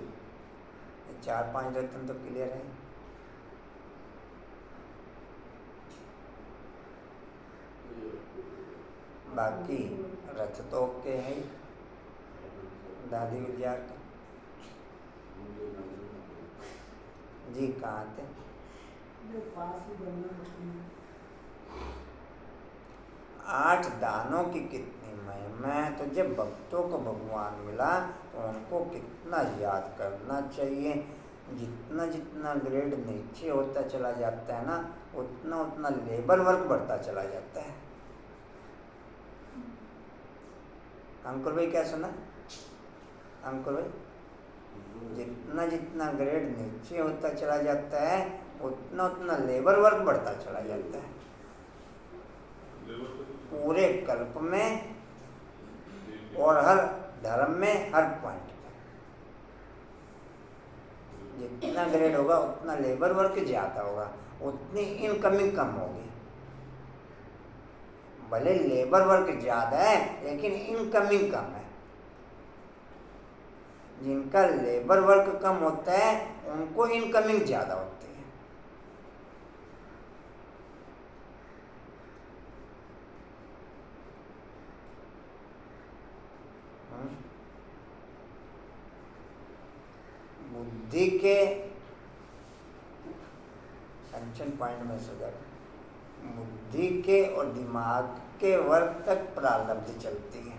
4-5 रतन तो क्लियर है। बाकी रथ तो ओके है। दादी गुलजार का जी कहाँ थे? आठ दानों की कितनी महिमा है। तो जब भक्तों को भगवान मिला तो उनको कितना याद करना चाहिए। जितना जितना ग्रेड नीचे होता चला जाता है ना, उतना उतना लेबर वर्क बढ़ता चला जाता है। अंकुर भाई क्या सुना? अंकुर भाई, जितना जितना ग्रेड नीचे होता चला जाता है उतना उतना लेबर वर्क बढ़ता चला जाता है पूरे कल्प में और हर धर्म में, हर पॉइंट पे। जितना ग्रेड होगा उतना लेबर वर्क ज़्यादा होगा, उतनी इनकमिंग कम होगी। भले लेबर वर्क ज़्यादा है लेकिन इनकमिंग कम है। जिनका लेबर वर्क कम होता है उनको इनकमिंग ज़्यादा होती है। बुद्धि के टेंशन पॉइंट में सुधर, बुद्धि के और दिमाग के वर्ग तक प्रारब्ध चलती है।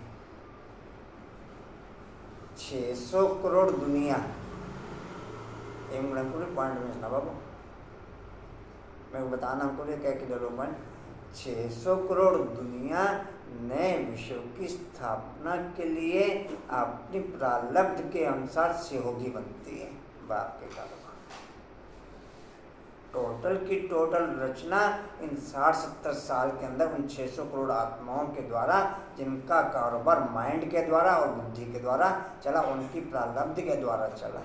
600 करोड़ दुनिया, पूरे पॉइंट में सुना बाबू, मैं को बताना हमको क्या कि डेवलपमेंट 600 करोड़ दुनिया नए विश्व की स्थापना के लिए अपनी प्रारब्ध के अनुसार सहयोगी बनती है। बाप के कारोबार टोटल की टोटल रचना इन 60-70 साल के अंदर उन 600 करोड़ आत्माओं के द्वारा, जिनका कारोबार माइंड के द्वारा और बुद्धि के द्वारा चला, उनकी प्रारब्ध के द्वारा चला।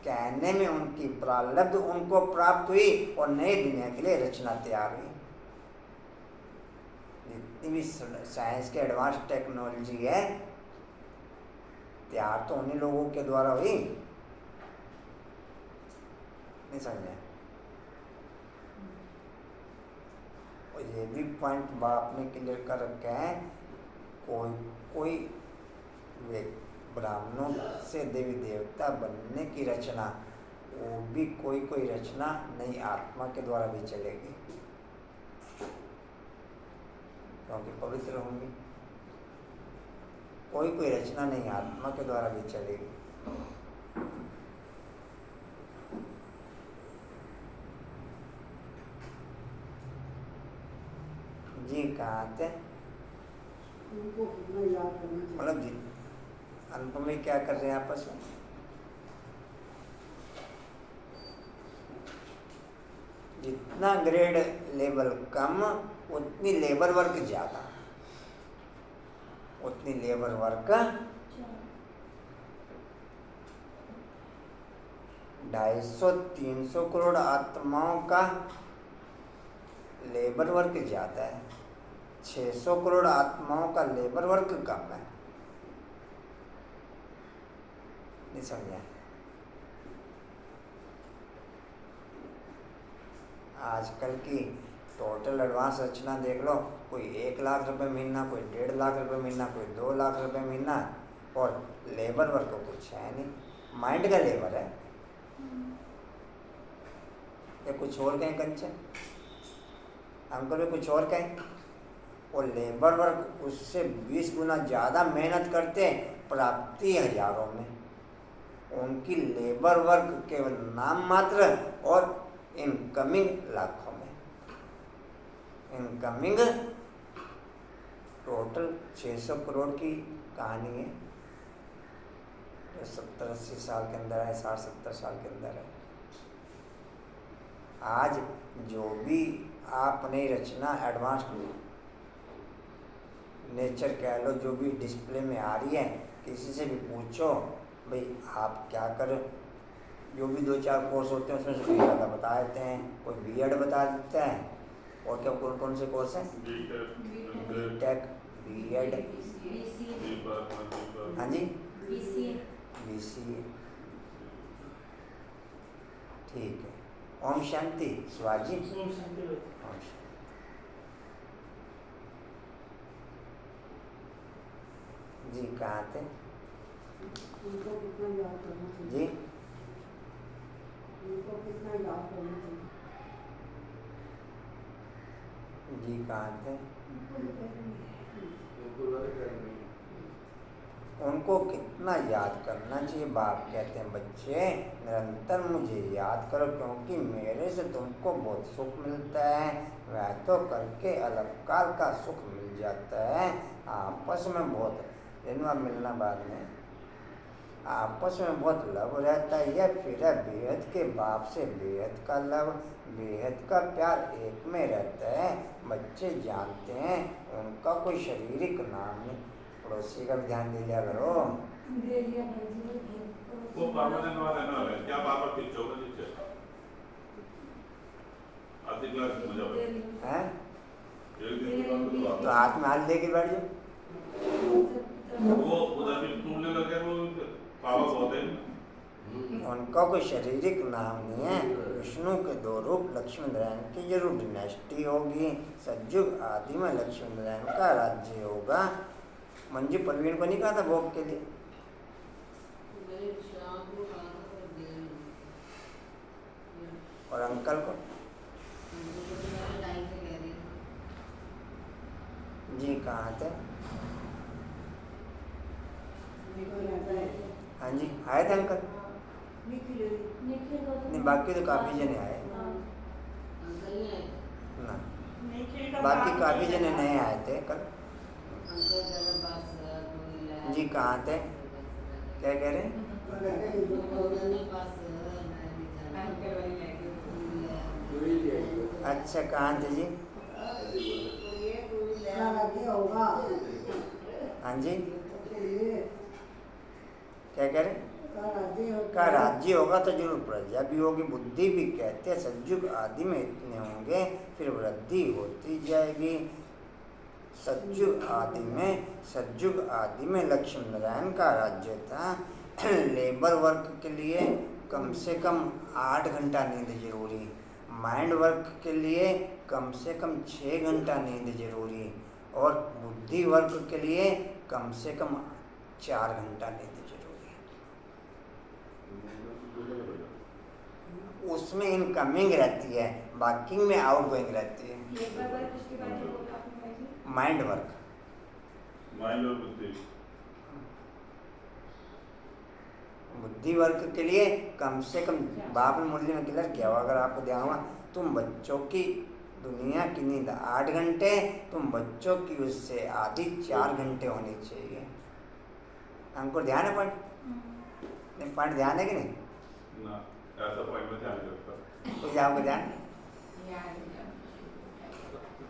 कहने में उनकी प्रारब्ध उनको प्राप्त हुई और नई दुनिया के लिए रचना तैयार हुई। जितनी भी साइंस के एडवांस टेक्नोलॉजी है तैयार तो उन्हीं लोगों के द्वारा हुई। नहीं समझे? और ये भी पॉइंट बाप ने क्लियर कर रखे हैं, कोई ब्राह्मणों से देवी देवता बनने की रचना वो भी कोई कोई रचना नई आत्मा के द्वारा भी चलेगी, क्योंकि पवित्र होंगी। कोई कोई रचना नई आत्मा के द्वारा भी चलेगी। जी कहाँ थे? उनको कितना याद करना चाहिए? मतलब जी अंत में क्या कर रहे हैं आपस में? जितना ग्रेड लेवल कम उतनी लेबर वर्क ज्यादा, उतनी लेबर वर्क 250-300 करोड़ आत्माओं का लेबर वर्क ज्यादा है, 600 करोड़ आत्माओं का लेबर वर्क कम है। नहीं समझा? आजकल की टोटल एडवांस रचना देख लो, कोई 1 लाख रुपए महीना, कोई 1.5 लाख रुपए महीना, कोई 2 लाख रुपए महीना, और लेबर वर्क को कुछ है नहीं, माइंड का लेबर है। या कुछ और कहें कंचन, अंकल भी कुछ और कहें, और लेबर वर्क उससे 20 गुना ज़्यादा मेहनत करते हैं, प्राप्ति हजारों में। उनकी लेबर वर्क केवल नाम मात्र और इनकमिंग लाखों में। इनकमिंग टोटल 600 करोड़ की कहानी है, जो 70-80 साल के अंदर है, 60-70 साल के अंदर है। आज जो भी आप नई रचना एडवांस नेचर कह लो, जो भी डिस्प्ले में आ रही है, किसी से भी पूछो भाई आप क्या करें, जो भी 2-4 कोर्स होते हैं उसमें से कोई ज़्यादा बता देते हैं, कोई बीएड बता देता है, और क्या कौन कौन से कोर्स हैं? बीटेक, बीएड, हाँ जी, बीसीए। ठीक है। ओम शांति शिवाजी। ओम शांति भाई। ओम शांति। जी कहाँ थे? उनको कितना याद करना चाहिए? जी उनको कितना याद करना चाहिए? जी कहाँ थे? उनको कितना याद करना चाहिए? बाप कहते हैं बच्चे निरंतर मुझे याद करो, क्योंकि मेरे से तुमको बहुत सुख मिलता है, वह तो करके अलग काल का सुख मिल जाता है। आपस में बहुत जन्म मिलना बाद में आपस में बहुत लव रहता है। यह फिर है बेहद के बाप से बेहद का लव, बेहद का प्यार एक में रहता है। बच्चे जानते हैं उनका कोई शारीरिक नाम नहीं। पड़ोसी का भी ध्यान दे लिया करो। दे लिया भाई जी। वो परमानेंट वाला है ना, क्या पापा पीछे होगा नीचे आधी क्लास में जाओ हैं? एक दिन की बात तो तो हाथ में हाथ लेके बैठ जाओ। वो उधर भी टूटने लगे, वो पापा बोलते हैं उनका कोई शारीरिक नाम नहीं है। विष्णु के 2 रूप लक्ष्मी नारायण की जरूर डिनेस्टी होगी। सतयुग आदि में लक्ष्मी नारायण का राज्य होगा। मंजू परवीन को नहीं कहा था भोग के लिए? और अंकल को? जी कहाँ थे? हाँ जी आए थे अंकल? नहीं बाकी तो काफ़ी जने आए ना, बाकी काफ़ी जने नए आए थे कल। जी कहाँ थे? क्या कह रहे हैं? अच्छा कहाँ थे जी? हाँ जी क्या कह रहे हैं? का राज्य होगा तो जरूर प्रजा भी होगी, बुद्धि भी कहते हैं। सतयुग आदि में इतने होंगे, फिर वृद्धि होती जाएगी। सतयुग आदि में लक्ष्मी नारायण का राज्य था। लेबर वर्क के लिए कम से कम 8 घंटा नींद जरूरी, माइंड वर्क के लिए कम से कम 6 घंटा नींद जरूरी, और बुद्धि वर्क के लिए कम से कम 4 घंटा नींद जरूरी है। उसमें इनकमिंग रहती है, बाकी में आउटगोइंग रहती है। एक बार उसके बाद जो बोला आपने भाई जी, माइंड वर्क, माइंड और बुद्धि। बुद्धि वर्क के लिए कम से कम बाप ने मूल्य में क्लियर किया हुआ, अगर आपको ध्यान हुआ, तुम बच्चों की दुनिया की नींद 8 घंटे, तुम बच्चों की उससे आधी 4 घंटे होनी चाहिए। हमको ध्यान है पॉइंट? नहीं पॉइंट ध्यान है कि नहीं? ना ऐसा पॉइंट में ध्यान नहीं रखता। कुछ आपको ध्यान है?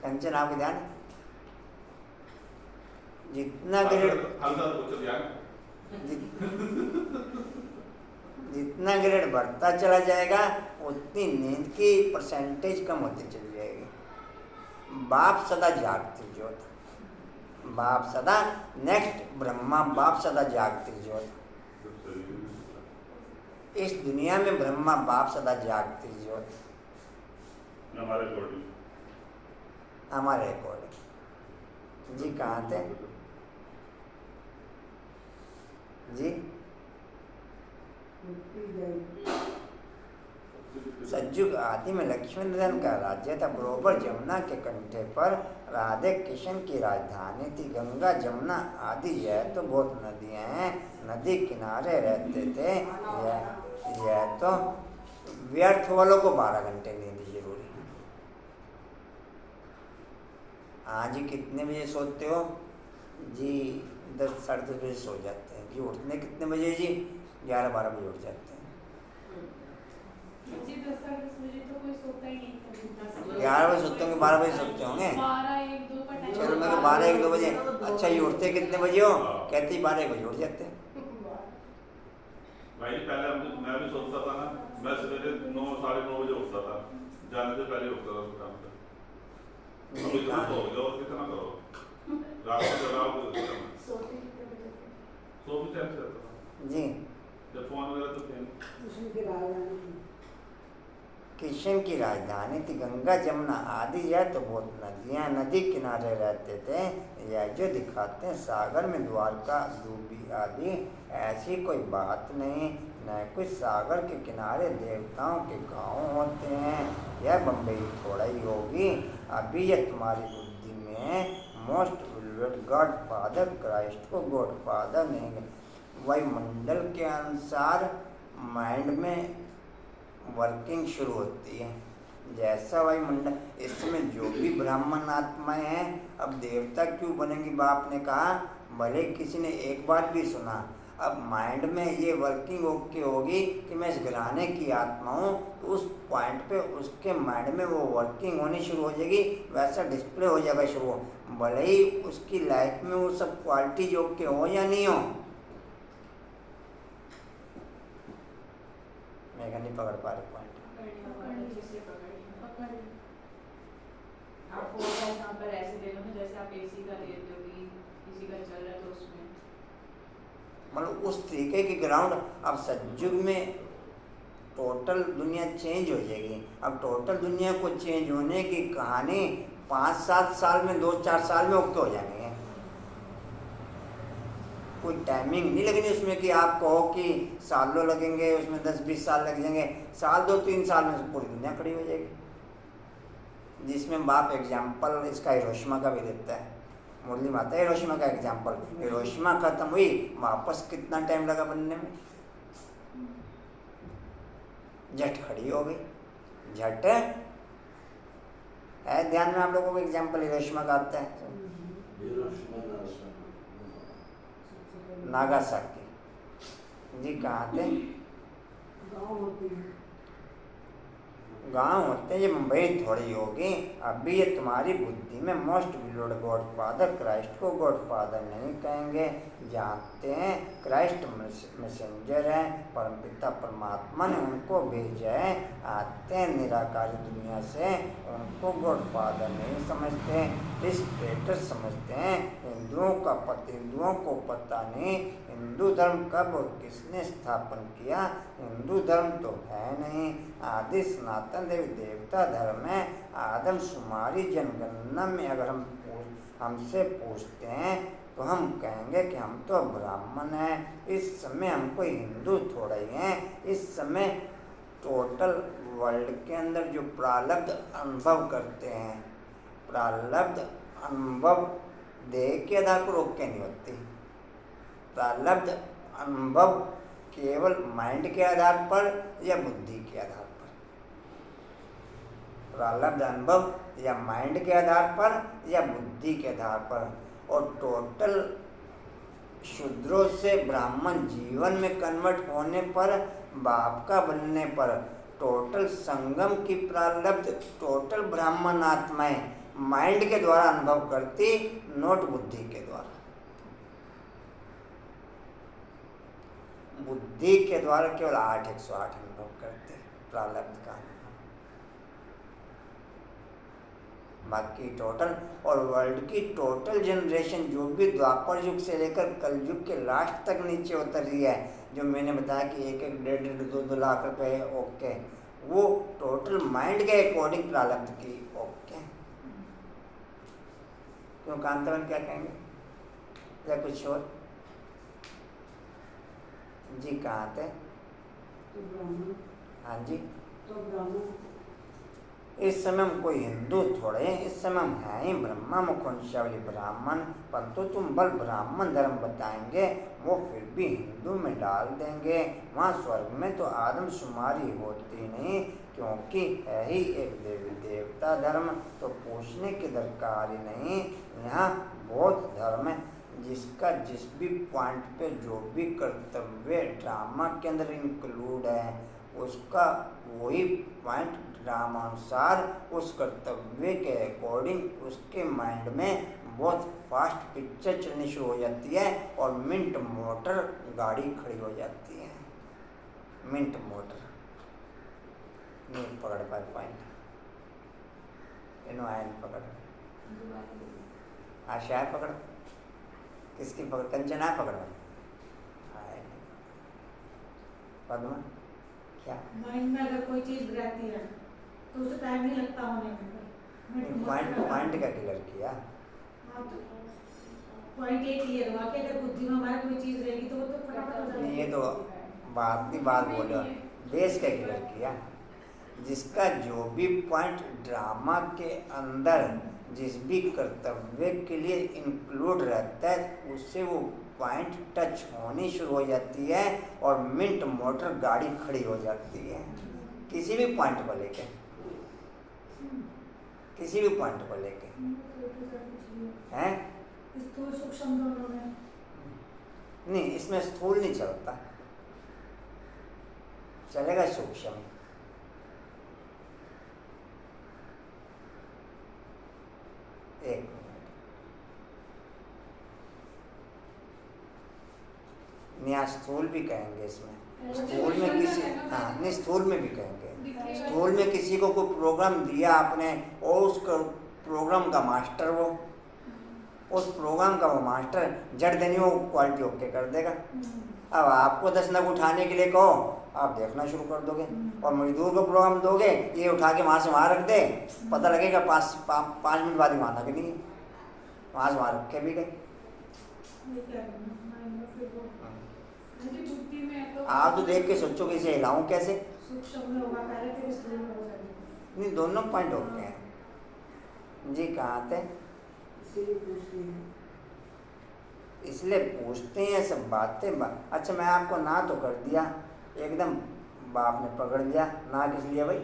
कंचन आपको ध्यान है? जितना ग्रेड हल्का तो कुछ ध्यान है। जितना ग्रेड बढ़ता चला जाएगा उतनी नींद की परसेंटेज कम होती चली जाएगी। बाप सदा जागती ज्योत, बाप सदा, नेक्स्ट ब्रह्मा बाप सदा जागती ज्योत। इस दुनिया में ब्रह्मा बाप सदा जागती ज्योत हमारे अकॉर्डिंग, हमारे अकॉर्डिंग। जी कहाँ थे जी? सज्जुग आदि में लक्ष्मी नंदन का राज्य था, बरोबर जमुना के कंठे पर राधे किशन की राजधानी थी। गंगा जमुना आदि यह तो बहुत नदियां हैं, नदी किनारे रहते थे। यह तो व्यर्थ वालों को 12 घंटे नींद जरूरी है। आज ही कितने बजे सोते हो जी? 10 साढ़े 10 बजे सो जाते हैं जी। उठने कितने बजे जी? 11-12 बजे उठ जाते हैं। जी 10 साढ़े 10 बजे तो कोई सोता ही नहीं। 11 बजे सोते होंगे, 12 बजे सोते होंगे। 12-1-2 का टाइम। चलो मैं 12-1-2 बजे। अच्छा ये उठते कितने बजे हो? कहती 12-1 बजे उठ जाते हैं। भाई पहले मैं भी सोचता था ना, मैं सवेरे 9 साढ़े 9 बजे उठता था, जाने से पहले उठता था काम पे। अभी तो हो गया और कितना करो, रात को जगाओ सोते कितने बजे थे? सो भी टाइम से रहता था जी जब फोन वगैरह तो थे। किशन की राजधानी थी। गंगा जमुना आदि यह तो बहुत नदियां नदी किनारे रहते थे। यह जो दिखाते हैं सागर में द्वारका डूबी आदि, ऐसी कोई बात नहीं। न कुछ सागर के किनारे देवताओं के गांव होते हैं। यह बम्बई थोड़ा ही होगी। अभी यह तुम्हारी बुद्धि में मोस्ट विलवेड गॉड फादर क्राइस्ट को गॉड फादर नहीं, वायुमंडल के अनुसार माइंड में वर्किंग शुरू होती है। जैसा वायुमंडल, इसमें जो भी ब्राह्मण आत्माएं हैं, अब देवता क्यों बनेंगी? बाप ने कहा भले किसी ने एक बार भी सुना, अब माइंड में ये वर्किंग ओके होगी कि मैं इस घराने की आत्मा हूँ, तो उस पॉइंट पे उसके माइंड में वो वर्किंग होनी शुरू हो जाएगी, वैसा डिस्प्ले हो जाएगा शुरू। भले ही उसकी लाइफ में वो सब क्वालिटीज ओके हो या नहीं हो। मैं नहीं पकड़ पा रही पॉइंट। आप फॉर एग्जांपल ऐसे ले लो ना, जैसे आप एसी का लेते हो कि किसी का चल रहा है तो उसमें मतलब उस तरीके की ग्राउंड। अब सतयुग में टोटल दुनिया चेंज हो जाएगी। अब टोटल दुनिया को चेंज होने की कहानी 5-7 साल में, 2-4 साल में ओके हो जाएंगे। कोई टाइमिंग नहीं लगनी उसमें कि आप कहो कि सालों लगेंगे, उसमें 10-20 साल लग जाएंगे। साल 2-3 साल में पूरी दुनिया खड़ी हो जाएगी। जिसमें बाप एग्जाम्पल इसका हिरोशिमा का भी देता है। मुरली माता हिरोशिमा का एग्जाम्पल, हिरोशिमा खत्म हुई, वापस कितना टाइम लगा बनने में? झट खड़ी हो गई, झट है। ध्यान में आप लोगों को एग्जाम्पल हिरोशिमा का आता है? नागासाकी जी। कहाँ थे? गाँव होते हैं। ये मुंबई थोड़ी होगी। अभी ये तुम्हारी बुद्धि में मोस्ट विलोड गॉड फादर क्राइस्ट को गॉड फादर नहीं कहेंगे। जानते हैं क्राइस्ट मैसेंजर है, परमपिता परमात्मा ने उनको भेजा है। आते हैं निराकारी दुनिया से, उनको गॉड फादर नहीं समझते, स्टेटस समझते हैं। हिंदुओं को पता नहीं हिंदू धर्म कब और किसने स्थापन किया। हिंदू धर्म तो है नहीं, आदि सनातन देवी देवता धर्म है। आदमशुमारी जनगणना में अगर हमसे पूछते हैं तो हम कहेंगे कि हम तो ब्राह्मण हैं। इस समय हम कोई हिंदू थोड़ा ही हैं। इस समय टोटल वर्ल्ड के अंदर जो प्रारब्ध अनुभव करते हैं, प्रारब्ध अनुभव देह के आधार पर ओके नहीं होती। प्रारब्ध अनुभव केवल माइंड के आधार पर या बुद्धि के आधार पर, प्रारब्ध अनुभव या माइंड के आधार पर या बुद्धि के आधार पर। और टोटल शूद्रों से ब्राह्मण जीवन में कन्वर्ट होने पर, बाप का बनने पर, टोटल संगम की प्रारब्ध टोटल ब्राह्मण आत्माएं माइंड के द्वारा अनुभव करती, नोट बुद्धि के द्वारा। बुद्धि के द्वारा केवल 8/108 अनुभव करते प्रारब्ध का। बाकी टोटल और वर्ल्ड की टोटल जनरेशन जो भी द्वापर युग से लेकर कल युग के लास्ट तक नीचे उतर रही है, जो मैंने बताया कि 1-1, 1.5, 2-2 लाख रुपए ओके, वो टोटल माइंड के अकॉर्डिंग प्रारब्ध की ओके। क्यों कांतावन क्या कहेंगे या कुछ और? जी कहाँ थे? तो ब्राह्मण। हाँ जी, तो ब्राह्मण। इस समय हम कोई हिंदू थोड़े हैं, इस समय हम हैं ही ब्रह्मा मुखवंशावली ब्राह्मण। परंतु तुम बल ब्राह्मण धर्म बताएंगे, वो फिर भी हिंदू में डाल देंगे। वहाँ स्वर्ग में तो आदमशुमारी होती नहीं, क्योंकि है ही एक देवी देवता धर्म, तो पूछने की दरकार ही नहीं। यहाँ बौद्ध धर्म है, जिसका जिस भी पॉइंट पे जो भी कर्तव्य ड्रामा के अंदर इंक्लूड है, उसका वही पॉइंट ड्रामानुसार उस कर्तव्य के अकॉर्डिंग उसके माइंड में बहुत फास्ट पिक्चर चलनी शुरू हो जाती है और मिंट मोटर गाड़ी खड़ी हो जाती है। मिंट मोटर नहीं पकड़ पाए पॉइंट, इन्हों आयन पकड़, आशा पकड़, किसकी पकड़? कंचना पकड़, पद्मा क्या? माइंड में अगर कोई चीज रहती है तो उसे टाइम नहीं लगता होने में। पॉइंट का क्लियर किया। हाँ, तो पॉइंट ये क्लियर हुआ कि अगर बुद्धि में हमारी कोई चीज रहेगी तो वो तो फटाफट हो जाएगी। ये तो बात की बात बोलो, बेस का क्लियर किया। जिसका जो भी पॉइंट ड्रामा के अंदर जिस भी कर्तव्य के लिए इंक्लूड रहता है, उससे वो पॉइंट टच होनी शुरू हो जाती है और मिंट मोटर गाड़ी खड़ी हो जाती है। किसी भी पॉइंट को लेके, किसी भी पॉइंट को लेके हैं। स्थूल सूक्ष्म दोनों में नहीं, इसमें स्थूल नहीं चलता, चलेगा सूक्ष्म। एक मिनट, यहाँ स्थूल भी कहेंगे इसमें, स्थूल में किसी, हाँ नहीं स्थूल में भी कहेंगे। स्थूल में किसी को कोई प्रोग्राम दिया आपने और उस प्रोग्राम का मास्टर, वो उस प्रोग्राम का वो मास्टर जड़ देनी वो क्वालिटी ओके कर देगा। अब आपको 10 नग उठाने के लिए कहो, आप देखना शुरू कर दोगे, और मजदूर को प्रोग्राम दोगे ये उठा के वहाँ से वहाँ रख दे, पता लगेगा 5 मिनट बाद ही वहाँ नग नहीं है, वहाँ से वहाँ रख के भी गए। आप तो देख के सोचो कि इसे हिलाऊं कैसे। नहीं, दोनों पॉइंट होते हैं। जी कहाँ थे? इसलिए पूछते हैं सब बातें। अच्छा, मैं आपको ना तो कर दिया, एकदम बाप ने पकड़ लिया ना, किस लिए भाई?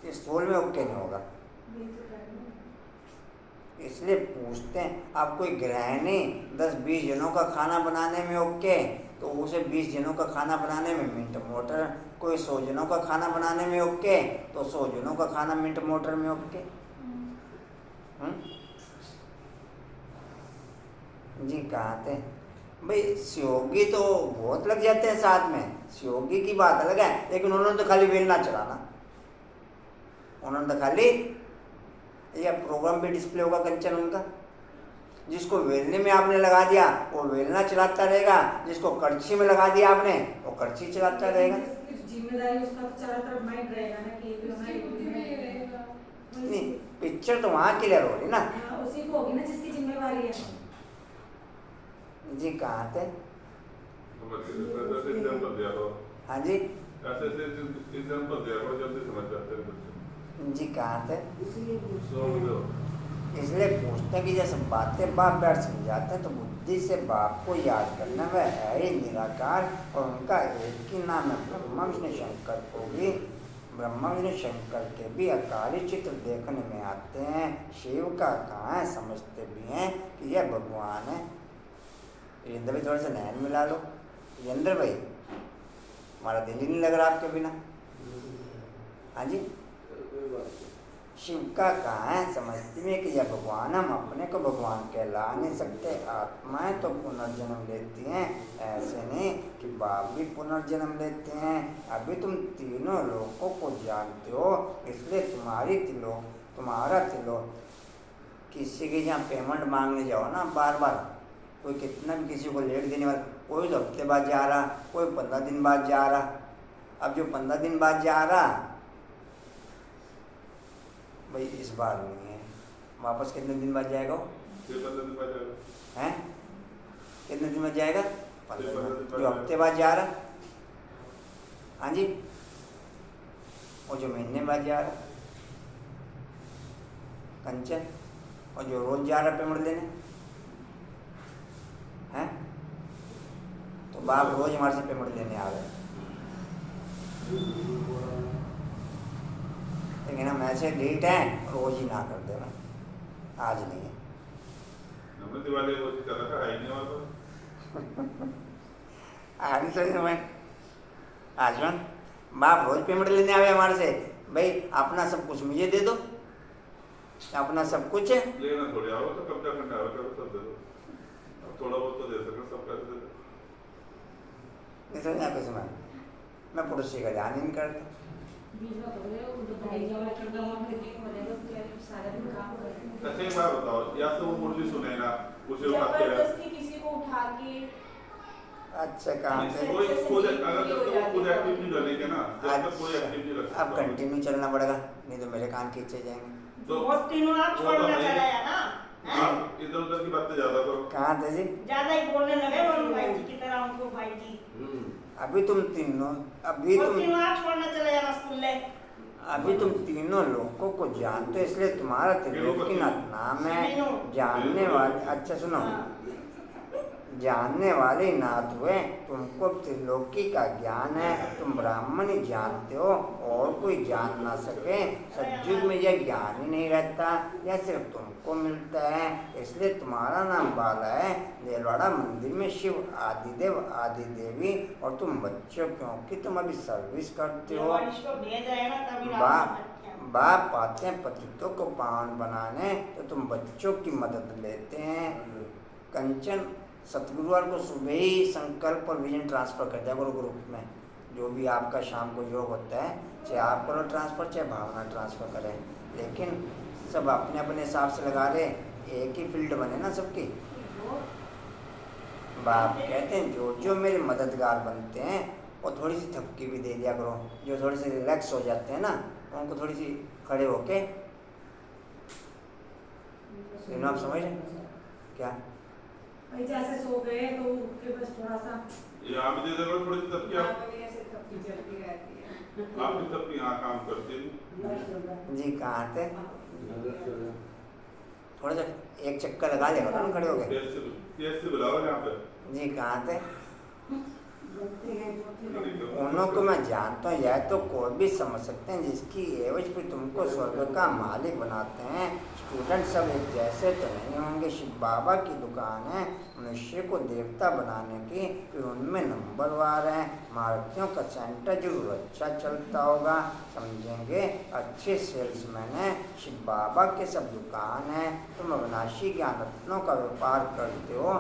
इस स्थूल में ओके नहीं होगा, इसलिए पूछते हैं। आप कोई गृहिणी 10-20 जनों का खाना बनाने में ओके, तो उसे 20 जनों का खाना बनाने में मिंट मोटर। कोई 100 जनों का खाना बनाने में ओके, तो 100 जनों का खाना मिंट मोटर में ओके। जी कहाँ थे भाई? सहयोगी तो बहुत लग जाते हैं साथ में, सहयोगी की बात अलग है, लेकिन उन्होंने तो खाली वेलना चलाना, उन्होंने तो खाली, या प्रोग्राम भी डिस्प्ले होगा कंचन उनका, जिसको वेलने में आपने लगा दिया वो वेलना चलाता रहेगा, जिसको कड़छी में लगा दिया आपने वो कड़छी चलाता रहेगा। जिम्मेदारी उसका तो चारों तरफ माइंड रहेगा ना कि नहीं, पिक्चर तो वहाँ क्लियर हो रही ना, उसी को होगी ना जिसकी जिम्मेवारी है। जी कहाँ थे? ऐसे एग्जाम्पल दिया करो, हाँ जी ऐसे एग्जाम्पल दिया करो, जल्दी समझ जाते हैं बच्चे। जी कहाँ थे? समझ लो। इसलिए पूछते हैं कि जैसे बातें बाप बैठ समझाते हैं तो बुद्धि से बाप को याद करना, वह है ही निराकार और उनका एक ही नाम है ब्रह्मा विष्णु शंकर को भी। ब्रह्मा विष्णु शंकर के भी अकाली चित्र देखने में आते हैं। शिव का कहाँ है, समझते भी हैं कि यह भगवान है। इंद्र भाई थोड़ा सा नैन मिला लो। इंद्र भाई हमारा दिल ही नहीं लग रहा आपके बिना। हाँ जी शिव का कहाँ है, समझते हैं कि यह भगवान, हम अपने को भगवान कहला नहीं सकते। आत्माएं तो पुनर्जन्म लेती हैं, ऐसे नहीं कि बाप भी पुनर्जन्म लेते हैं। अभी तुम तीनों लोगों को जानते हो, इसलिए तुम्हारा तिलोक किसी के यहाँ पेमेंट मांगने जाओ ना बार बार, कोई कितना भी किसी को लेट देने वाला, कोई तो हफ्ते बाद जा रहा, कोई 15 दिन बाद जा रहा। अब जो 15 दिन बाद जा रहा भाई इस बार नहीं है, वापस कितने दिन बाद जाएगा वो? 15 दिन बाद जाएगा। हैं कितने दिन बाद जाएगा? 15 15 दिन दिन। बाद जो हफ्ते बाद जा रहा, हाँ जी, और जो महीने बाद जा रहा कंचन, और जो रोज जा रहा पेमेंट लेने हैं, तो बाप रोज हमारे से पेमेंट लेने आ रहे हैं। लेकिन हम ऐसे डेट है रोज ही ना कर देना, आज नहीं है। हमने दिवाली को कर रखा है नहीं और आज तो मैं आजमन बाप रोज पेमेंट लेने आवे हमारे से, भाई अपना सब कुछ मुझे दे दो, अपना सब कुछ है। लेना थोड़ी आओ तो कब्जा करना आओ, करो सब दे दो। अब थोड़ा बहुत तो दे सकते, सब कैसे दे दो? नहीं समझ आपको समझ, मैं पड़ोसी का ध्यान ही नहीं करता। अच्छा एक बात बताओ, या तो वो मुरली सुनेगा उसे उठाते हैं, जबरदस्ती किसी को उठा के अच्छा कहाँ थे? कोई खुद अगर तक तो खुद एक्टिव नहीं रहेंगे ना, जब तक कोई एक्टिव नहीं रख अब कंटिन्यू चलना पड़ेगा, नहीं तो मेरे कान खींचे जाएंगे। तो वो तीनों आप छोड़ना चलाया ना, आप इधर उधर की बातें ज्यादा करो। कहाँ थे जी? ज्यादा ही बोलने लगे वरुण भाई जी की तरह, उनको भाई जी अभी तुम तीनों, अभी वो तुम तीनों आप छोड़ना चले जाना स्कूल ले। अभी तुम तीनों लोगों को जानते हो, इसलिए तुम्हारा त्रिलोकीनाथ नाम है। जानने वाले, अच्छा सुनो, जानने वाले नाथ हुए, तुमको त्रिलोकी का ज्ञान है, तुम ब्राह्मण ही जानते हो और कोई जान ना सके। सतयुग में यह ज्ञान ही नहीं रहता, यह सिर्फ तुमको मिलता है, इसलिए तुम्हारा नाम बाला है। देलवाड़ा मंदिर में शिव आदिदेव आदि देवी और तुम बच्चों, क्योंकि तुम अभी सर्विस करते हो। बाप आते हैं पतितों को पावन बनाने, तो तुम बच्चों की मदद लेते हैं। कंचन सतगुरुवार को सुबह ही संकल्प और विजन ट्रांसफर कर दिया करो ग्रुप में, जो भी आपका शाम को योग होता है, चाहे आप करो ट्रांसफर चाहे भावना ट्रांसफर करें, लेकिन सब अपने अपने हिसाब से लगा रहे, एक ही फील्ड बने ना सबकी। बाप कहते हैं जो जो मेरे मददगार बनते हैं वो थोड़ी सी थपकी भी दे दिया करो, जो थोड़े से रिलैक्स हो जाते हैं ना उनको थोड़ी सी खड़े होके, आप समझ रहे क्या? भाई जैसे सो गए तो उठ के बस थोड़ा सा ये आप दे दो थोड़ी सी तब क्या ऐसे थपकी चलती रहती है। आप भी तब यहाँ काम करते हैं जी कहाँ थे? थोड़ा सा एक चक्कर लगा लेगा ना खड़े हो गए। कैसे बुलाओ यहाँ पे? जी कहाँ थे? उन्हों को मैं जानता हूँ, यह तो कोई भी समझ सकते हैं, जिसकी एवज पे तुमको स्वर्ग का मालिक बनाते हैं। स्टूडेंट सब एक जैसे तो नहीं होंगे। शिव बाबा की दुकान है मनुष्य को देवता बनाने की, फिर उनमें नंबरवार है। मारुतियों का सेंटर जरूर अच्छा चलता होगा, समझेंगे, अच्छे सेल्समैन है। शिव बाबा के सब दुकान है, तुम अविनाशी ज्ञान रत्नों का व्यापार करते हो।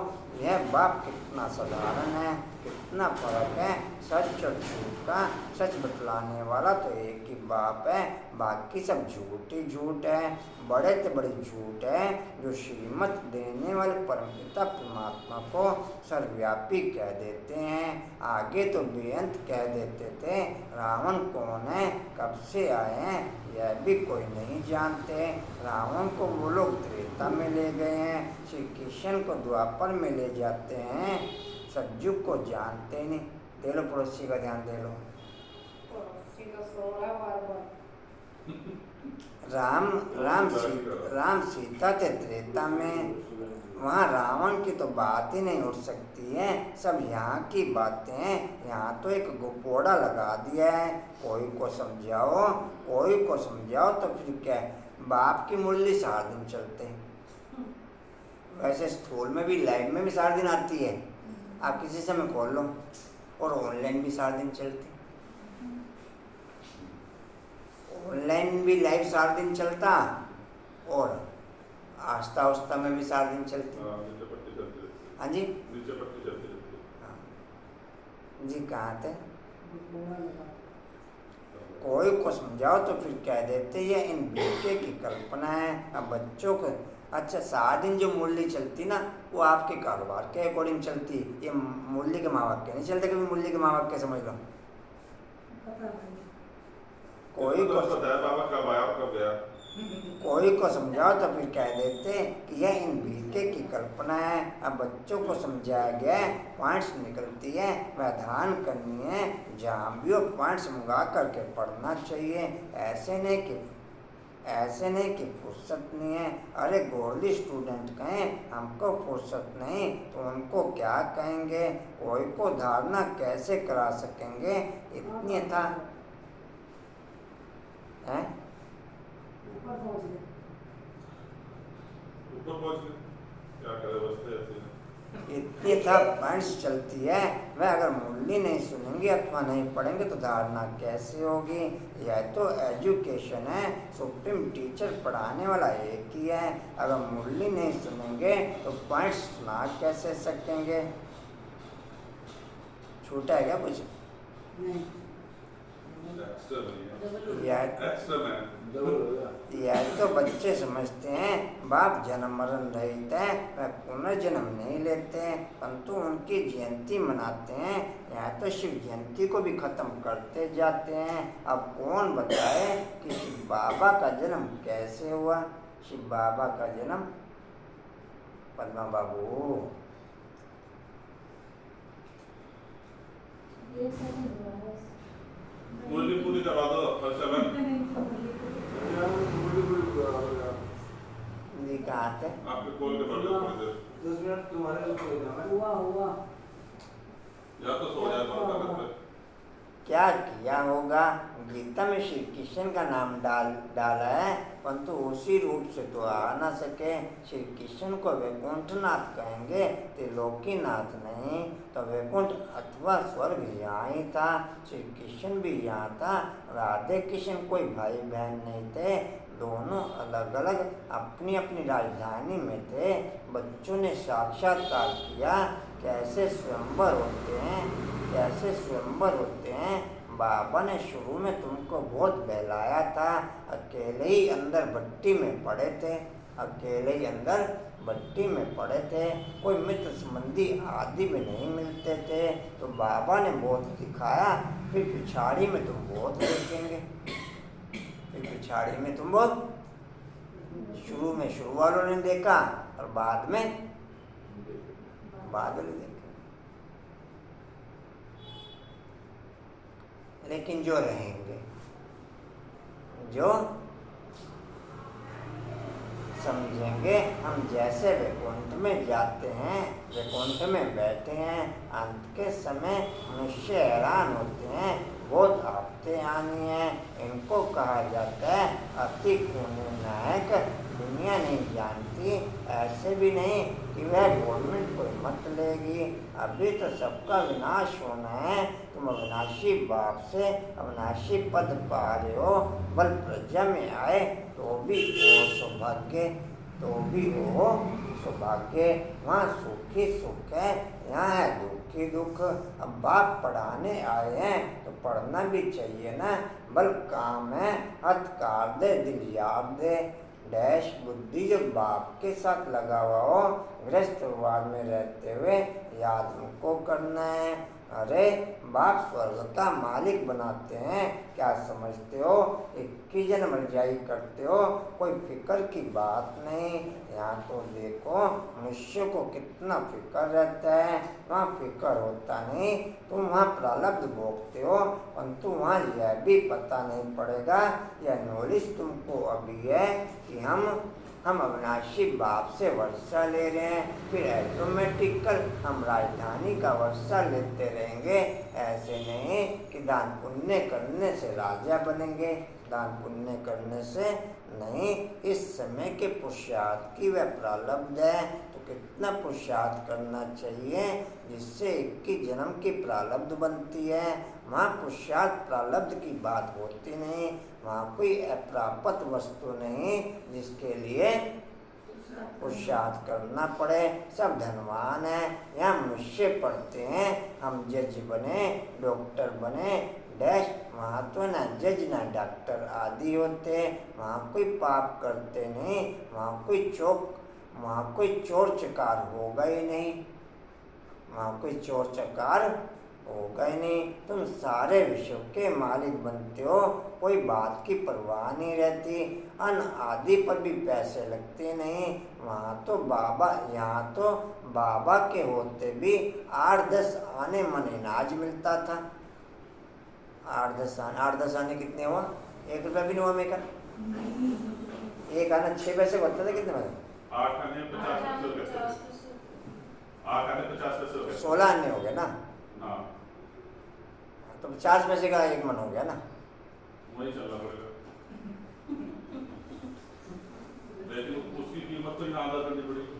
यह बाप कितना साधारण है, कितना फर्क है सच और झूठ का। सच बतलाने वाला तो एक ही बाप है, बाकी सब झूठ ही झूठ है, बड़े से बड़े झूठ है। जो श्रीमत देने वाले परमपिता परमात्मा को सर्वव्यापी कह देते हैं, आगे तो बेअंत कह देते थे। रावण कौन है, कब से आए हैं, यह भी कोई नहीं जानते। रावण को वो लोग त्रेता में ले गए हैं, श्री कृष्ण को द्वापर में ले जाते हैं। सज्जू को जानते ही नहीं। दे लो पड़ोसी का ध्यान दे लो। पड़ोसी का सो रहा है बार बार। राम सीता थे त्रेता में, वहाँ रावण की तो बात ही नहीं उठ सकती है। सब यहाँ की बातें हैं। यहाँ तो एक गोपोड़ा लगा दिया है। कोई को समझाओ तो फिर क्या है, बाप की मुरली सारा दिन चलते हैं। वैसे स्थूल में भी, लाइव में भी सारा दिन आती है, आप किसी समय खोल लो, और ऑनलाइन भी सारा दिन चलती। ऑनलाइन भी लाइव सारा दिन चलता, और आस्था उस्था में भी सारा दिन चलती। नीचे पट्टी चलती रहती है। हाँ जी, नीचे पट्टी चलती रहती है। जी कहाँ थे? कोई को समझाओ तो फिर कह देते ये इन बीके की कल्पना है। अब बच्चों को, अच्छा सारा दिन जो मुरली चलती ना, वो आपके कारोबार के अकॉर्डिंग चलती। ये मुरली के माँ बाप के नहीं चलते। कभी मुरली के माँ बाप के समझ लो। कोई को बाबा कब आया कब गया। कोई को समझाओ तो फिर कह देते कि यह इन बीके की कल्पना है। अब बच्चों को समझाया गया है, पॉइंट्स निकलती है, वह ध्यान करनी है। जहाँ भी हो पॉइंट्स मंगा करके पढ़ना चाहिए। ऐसे नहीं कि फुर्सत नहीं है। अरे गोरली स्टूडेंट कहें हमको फुर्सत नहीं तो उनको क्या कहेंगे? कोई को धारणा कैसे करा सकेंगे? इतनी था हैं? ऊपर पहुंच गए, क्या करे, बसते ऐसे ही। इतनी था पॉइंट्स चलती है। वह अगर मुरली नहीं सुनेंगे अथवा नहीं पढ़ेंगे तो धारणा कैसे होगी? यह तो एजुकेशन है। सुप्रीम टीचर पढ़ाने वाला एक ही है। अगर मुरली नहीं सुनेंगे तो पॉइंट्स सुना कैसे सकेंगे? छूटा है क्या कुछ? एक्स्ट्रा नहीं है। यह में यह तो बच्चे समझते हैं बाप जन्म मरण रहित है, वह पुनर्जन्म नहीं लेते हैं, परंतु उनकी जयंती मनाते हैं। यहाँ तो शिव जयंती को भी खत्म करते जाते हैं। अब कौन बताए कि शिव बाबा का जन्म कैसे हुआ? शिव बाबा का जन्म, पद्मा बाबू मुरली पूरी करवा दो। कहाँ थे? आपके कॉल के बाद 10 मिनट तुम्हारे ऊपर जाना है। हुआ या तो सो जाए बात करते। क्या किया होगा? गीता में श्री कृष्ण का नाम डाला है, परंतु उसी रूप से तो आ ना सके। श्री कृष्ण को वैकुंठनाथ कहेंगे, त्रिलोकीनाथ नहीं। तो वैकुंठ अथवा स्वर्ग यहाँ ही था, श्री कृष्ण भी यहाँ था। राधे कृष्ण कोई भाई बहन नहीं थे, दोनों अलग अलग अपनी अपनी राजधानी में थे। बच्चों ने साक्षात्कार किया कैसे स्वयंवर होते हैं। बाबा ने शुरू में तुमको बहुत बहलाया था। अकेले ही अंदर भट्टी में पड़े थे, कोई मित्र संबंधी आदि में नहीं मिलते थे। तो बाबा ने बहुत दिखाया, फिर पिछाड़ी में तुम बहुत देखेंगे। पिछाड़ी में तुम बहुत, शुरू में शुरू वालों ने देखा और बाद में बाद में देखा। लेकिन जो रहेंगे, जो समझेंगे, हम जैसे वैकुंठ में जाते हैं, वैकुंठ में बैठे हैं, अंत के समय मनुष्य हैरान होते हैं, बहुत आपते आनी है। इनको कहा जाता है अति खूनी नायक। दुनिया नहीं जानती, ऐसे भी नहीं कि वह गवर्नमेंट कोई मत लेगी। अभी तो सबका विनाश होना है। तुम अविनाशी बाप से अविनाशी पद पा रहे हो, बल प्रजा में आए तो भी हो सौभाग्य, वहाँ सुखी सुख है, यहाँ है दुखी दुख। अब बाप पढ़ाने आए हैं तो पढ़ना भी चाहिए ना। बल काम है हथकार दे दिल याद दे। डैश बुद्धि जब बाप के साथ लगा हुआ हो, गृहस्थवाद में रहते हुए याद उनको करना है। अरे बाप स्वर्ग का मालिक बनाते हैं, क्या समझते हो? 21 जन्म रजाई करते हो, कोई फिक्र की बात नहीं। यहाँ तो देखो मनुष्य को कितना फिक्र रहता है, वहाँ फिक्र होता नहीं। तुम वहाँ प्रारब्ध भोगते हो, परंतु वहाँ यह भी पता नहीं पड़ेगा, यह नॉलेज तुमको अभी है कि हम अविनाशी बाप से वर्षा ले रहे हैं, फिर ऑटोमेटिकल हम राजधानी का वर्षा लेते रहेंगे। ऐसे नहीं कि दान पुण्य करने से राजा बनेंगे, दान पुण्य करने से नहीं। इस समय के पुरुषार्थ की वह प्रारब्ध है, तो कितना पुरुषार्थ करना चाहिए जिससे 21 जन्म की प्रारब्ध बनती है। वहाँ पुरुषार्थ प्रारब्ध की बात होती नहीं, वहाँ कोई अप्राप्त वस्तु नहीं जिसके लिए पुरुषार्थ करना पड़े। सब धनवान है, यहाँ मनुष्य पढ़ते हैं, हम जज बने, डॉक्टर बने, डैश। वहाँ तो ना जज ना डॉक्टर आदि होते, वहाँ कोई पाप करते नहीं, वहाँ कोई चोर चकार होगा ही नहीं, वहाँ कोई चोर चकार होगा ही नहीं। तुम सारे विश्व के मालिक बनते हो, कोई बात की परवाह नहीं रहती। अन्न आदि पर भी पैसे लगते नहीं, वहाँ तो बाबा, यहाँ तो बाबा के होते भी 8-10 आने मन अनाज मिलता था। 8-10 आने कितने हुआ? 1 रुपया भी नहीं हुआ मेरा। एक आना 6 पैसे होता था, कितने में? 8 आने 50 पैसे हो गए, 8 आने 50 पैसे हो गए, 16 आने हो गए ना। हाँ तो 50 पैसे का 1 मन हो गया ना। वही चलना पड़ेगा, लेकिन उसकी कीमत तो यहाँ अदा करनी पड़ेगी।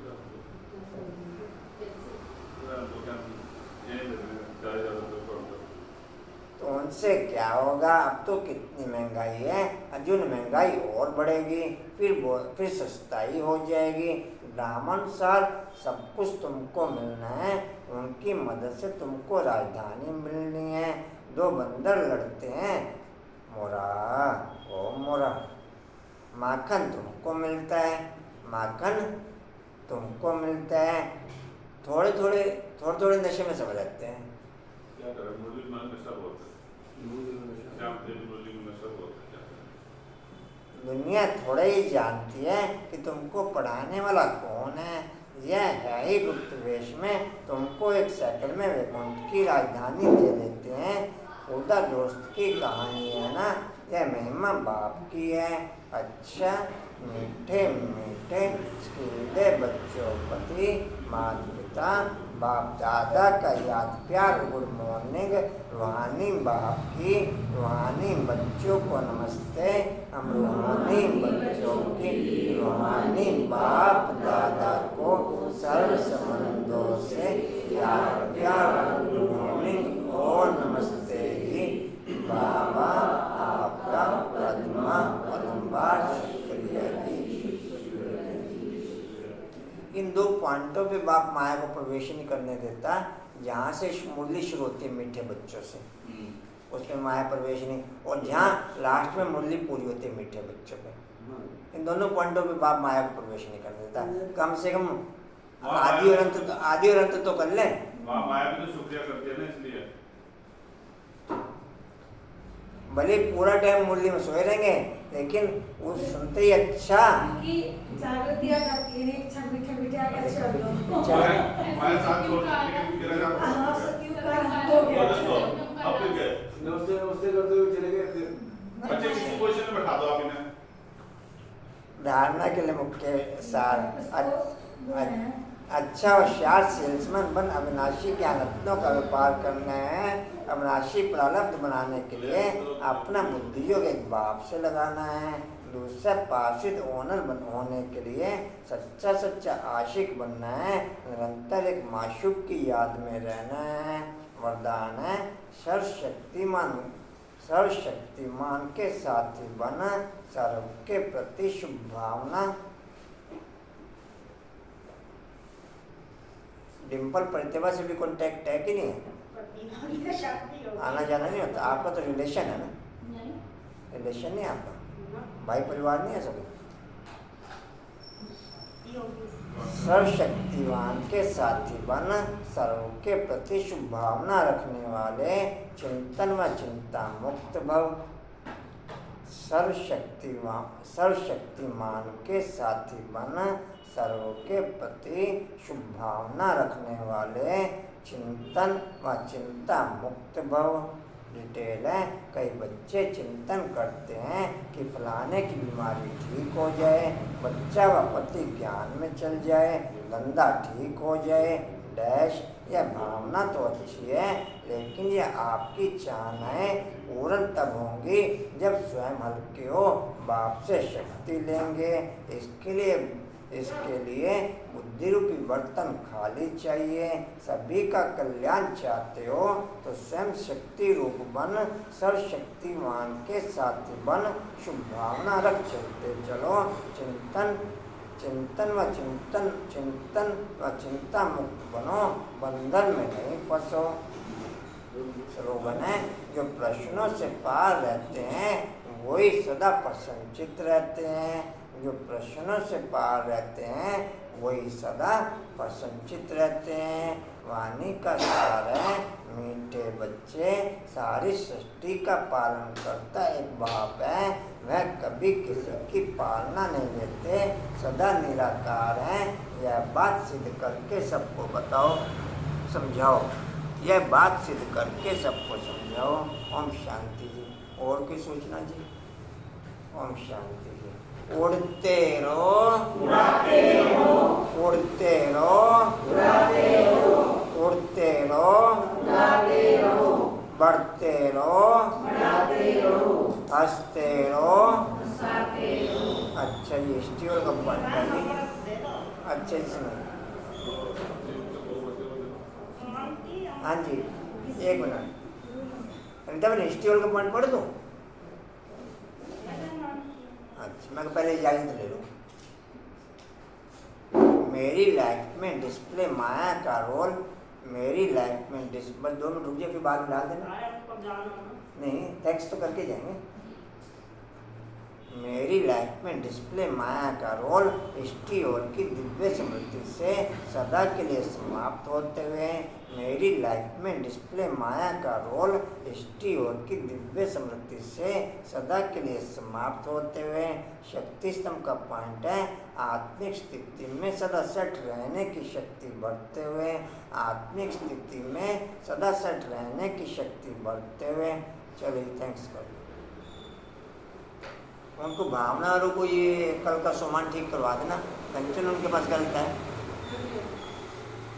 तो उनसे क्या होगा? अब तो कितनी महंगाई है, अजून महंगाई और बढ़ेगी, फिर सस्ताई हो जाएगी। ब्राह्मणसार सब कुछ तुमको मिलना है, उनकी मदद से तुमको राजधानी मिलनी है। 2 बंदर लड़ते हैं, मोरा ओ मोरा, माखन तुमको मिलता है, माखन तुमको मिलता है। थोड़े थोड़े नशे में सब रहते हैं। क्या करें, मुरली में नशा बहुत है, श्याम देव मुरली में नशा बहुत है। दुनिया थोड़ा ही जानती है कि तुमको पढ़ाने वाला कौन है। यह है ही गुप्त वेश में, तुमको 1 सेकंड में वैकुंठ की राजधानी दे देते हैं। खुदा दोस्त की कहानी है ना, यह महिमा बाप की है। अच्छा मीठे मीठे स्कूले बच्चों प्रति माता पिता बाप दादा का याद प्यार, गुड मॉर्निंग। रूहानी बाप की, रूहानी बच्चों को नमस्ते। हम रूहानी बच्चों की, रूहानी बाप दादा को सर्व संबंधों से याद प्यार, गुड मॉर्निंग और नमस्ते ही। बाबा आपका परम्बार शुक्रिया जी। इन 2 पॉइंटों पे बाप माया को प्रवेश नहीं करने देता। जहाँ से मुरली शुरू होती है मीठे बच्चों से, उसमें माया प्रवेश नहीं, और जहाँ लास्ट में मुरली पूरी होती है मीठे बच्चों पे, इन दोनों पॉइंटों पे बाप माया को प्रवेश नहीं करने देता। कम से कम आदि और अंत तो कर ले। माया भी तो शुक्रिया करती है ना, इसलिए भले पूरा टाइम मुरली में सोए रहेंगे, लेकिन वो सुनते ही अच्छा जागृति आ जाती है, इच्छा मीठे मीठे आकर चल दो। माया साथ छोड़ के गिरा जा। हाँ सत्य का हो गया। अब फिर गए नमस्ते करते हुए चले गए। फिर बच्चे किसी पोजीशन में बैठा दो आप इन्हें। धारणा के लिए मुख्य सार अच्छा होशियार सेल्समैन बन अविनाशी ज्ञान रत्नों का व्यापार करना है। अविनाशी प्रारब्ध बनाने के लिए अपना बुद्धियोग एक बाप से लगाना है। दूसरा पार्षद ओनर होने के लिए सच्चा आशिक बनना है। निरंतर एक माशूक की याद में रहना है। वरदान है सर्वशक्तिमान के साथी बना, सर्व के प्रति शुभ भावना। डिम्पल प्रतिभा से भी कॉन्टैक्ट है कि नहीं है? आना जाना नहीं होता आपका? तो रिलेशन है ना? रिलेशन नहीं आपका? भाई परिवार नहीं है सभी? सर्वशक्तिवान के साथी बन, सर्व के प्रति शुभ भावना रखने वाले, चिंतन व चिंता मुक्त भव। सर्वशक्तिमान के साथी बन, सर्व के प्रति शुभ भावना रखने वाले, चिंतन व चिंता मुक्त भव। डिटेल है, कई बच्चे चिंतन करते हैं कि फलाने की बीमारी ठीक हो जाए, बच्चा व पति ज्ञान में चल जाए, धंधा ठीक हो जाए, डैश। यह भावना तो अच्छी है, लेकिन यह आपकी चाहनाएं पूर्ण तब होंगी जब स्वयं हल्के हो बाप से शक्ति लेंगे। इसके लिए बुद्धि रूपी बर्तन खाली चाहिए। सभी का कल्याण चाहते हो तो स्वयं शक्ति रूप बन, सर्वशक्तिमान के साथी बन, शुभ भावना रख चलते चलो। चिंतन व चिंता मुक्त बनो, बंधन में नहीं फंसो। स्लोगन है, जो प्रश्नों से पार रहते हैं वही सदा प्रसन्नचित्त रहते हैं। जो प्रश्नों से पार रहते हैं वही सदा प्रसन्नचित्त रहते हैं। वाणी का सार है, मीठे बच्चे सारी सृष्टि का पालन करता एक बाप है, वह कभी किसी की पालना नहीं लेते, सदा निराकार है। यह बात सिद्ध करके सबको बताओ, समझाओ। यह बात सिद्ध करके सबको समझाओ। ओम शांति जी। और कोई सूचना जी? ओम शांति जी। उड़ते रहो, उड़ते रहो, उड़ते रहो, उड़ते रहो, बढ़ते रहो, हंसते रहो। अच्छा जी, स्टील का पॉइंट है जी। अच्छे से हाँ जी, एक मिनट। रीता मैंने स्टील का पॉइंट पढ़ दूँ? अच्छा, मैं पहले इजाज़त ले लूँ। मेरी लाइफ में डिस्प्ले माया का रोल, मेरी लाइफ में डिस्प्ले, 2 मिनट रुक जाए फिर बाद में डाल देना। नहीं, थैंक्स तो करके जाएंगे। मेरी लाइफ में डिस्प्ले माया का रोल इष्टि और की दिव्य स्मृति से सदा के लिए समाप्त होते हुए, मेरी लाइफ में डिस्प्ले माया का रोल इष्टि और की दिव्य स्मृति से सदा के लिए समाप्त होते हुए, शक्ति स्तंभ का पॉइंट है, आत्मिक स्थिति में सदा सेट रहने की शक्ति बढ़ते हुए, आत्मिक स्थिति में सदा सेट रहने की शक्ति बढ़ते हुए। चलिए, थैंक्स कर उनको भावना वालों को ये कल का सामान ठीक करवा देना। कंचन उनके पास गलत है।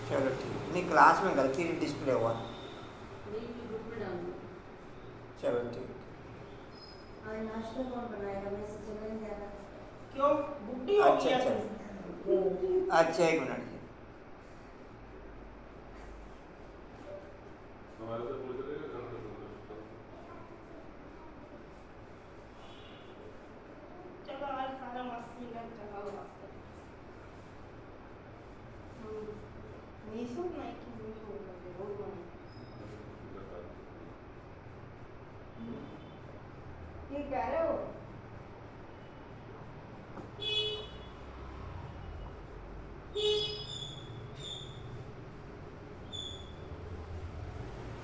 चलो ठीक, नहीं क्लास में गलती डिस्प्ले हुआ। चलो ठीक। और नाश्ता कौन बनाएगा? मैं से चला नहीं जाना। क्यों? बुढ़ी हो अच्छा गई अच्छा है। अच्छा, एक मिनट। हमारे से पूछ रहे हैं, घर से पूछ रहे हैं। चलो आज सारा मस्ती कर, चलो मस्त। नीसू नहीं कि नीसू करके बहुत बना। ये कह रहे हो?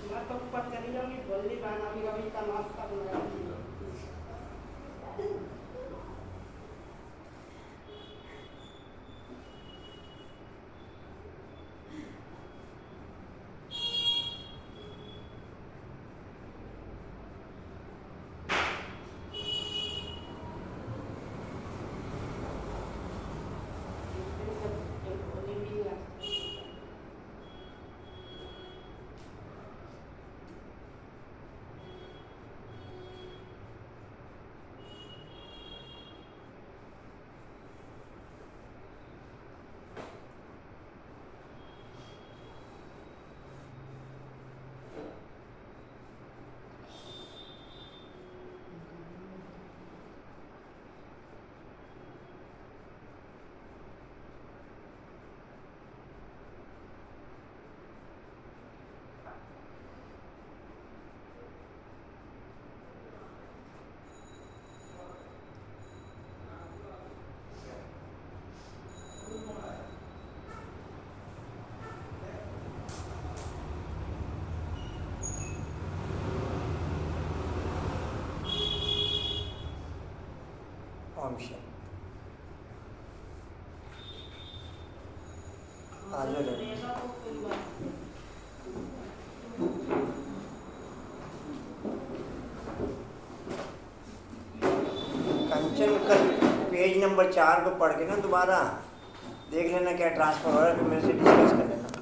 मैं तो ऊपर चली जाऊंगी, जल्दी बना भी कभी का नाश्ता बनाऊंगी। ओम शांति। आगे ले। रहेगा तो कोई बात नहीं। कंचन कल पेज नंबर 4 को पढ़ के ना दोबारा देख लेना क्या ट्रांसफर हो रहा है, फिर मेरे से डिस्कस कर लेना।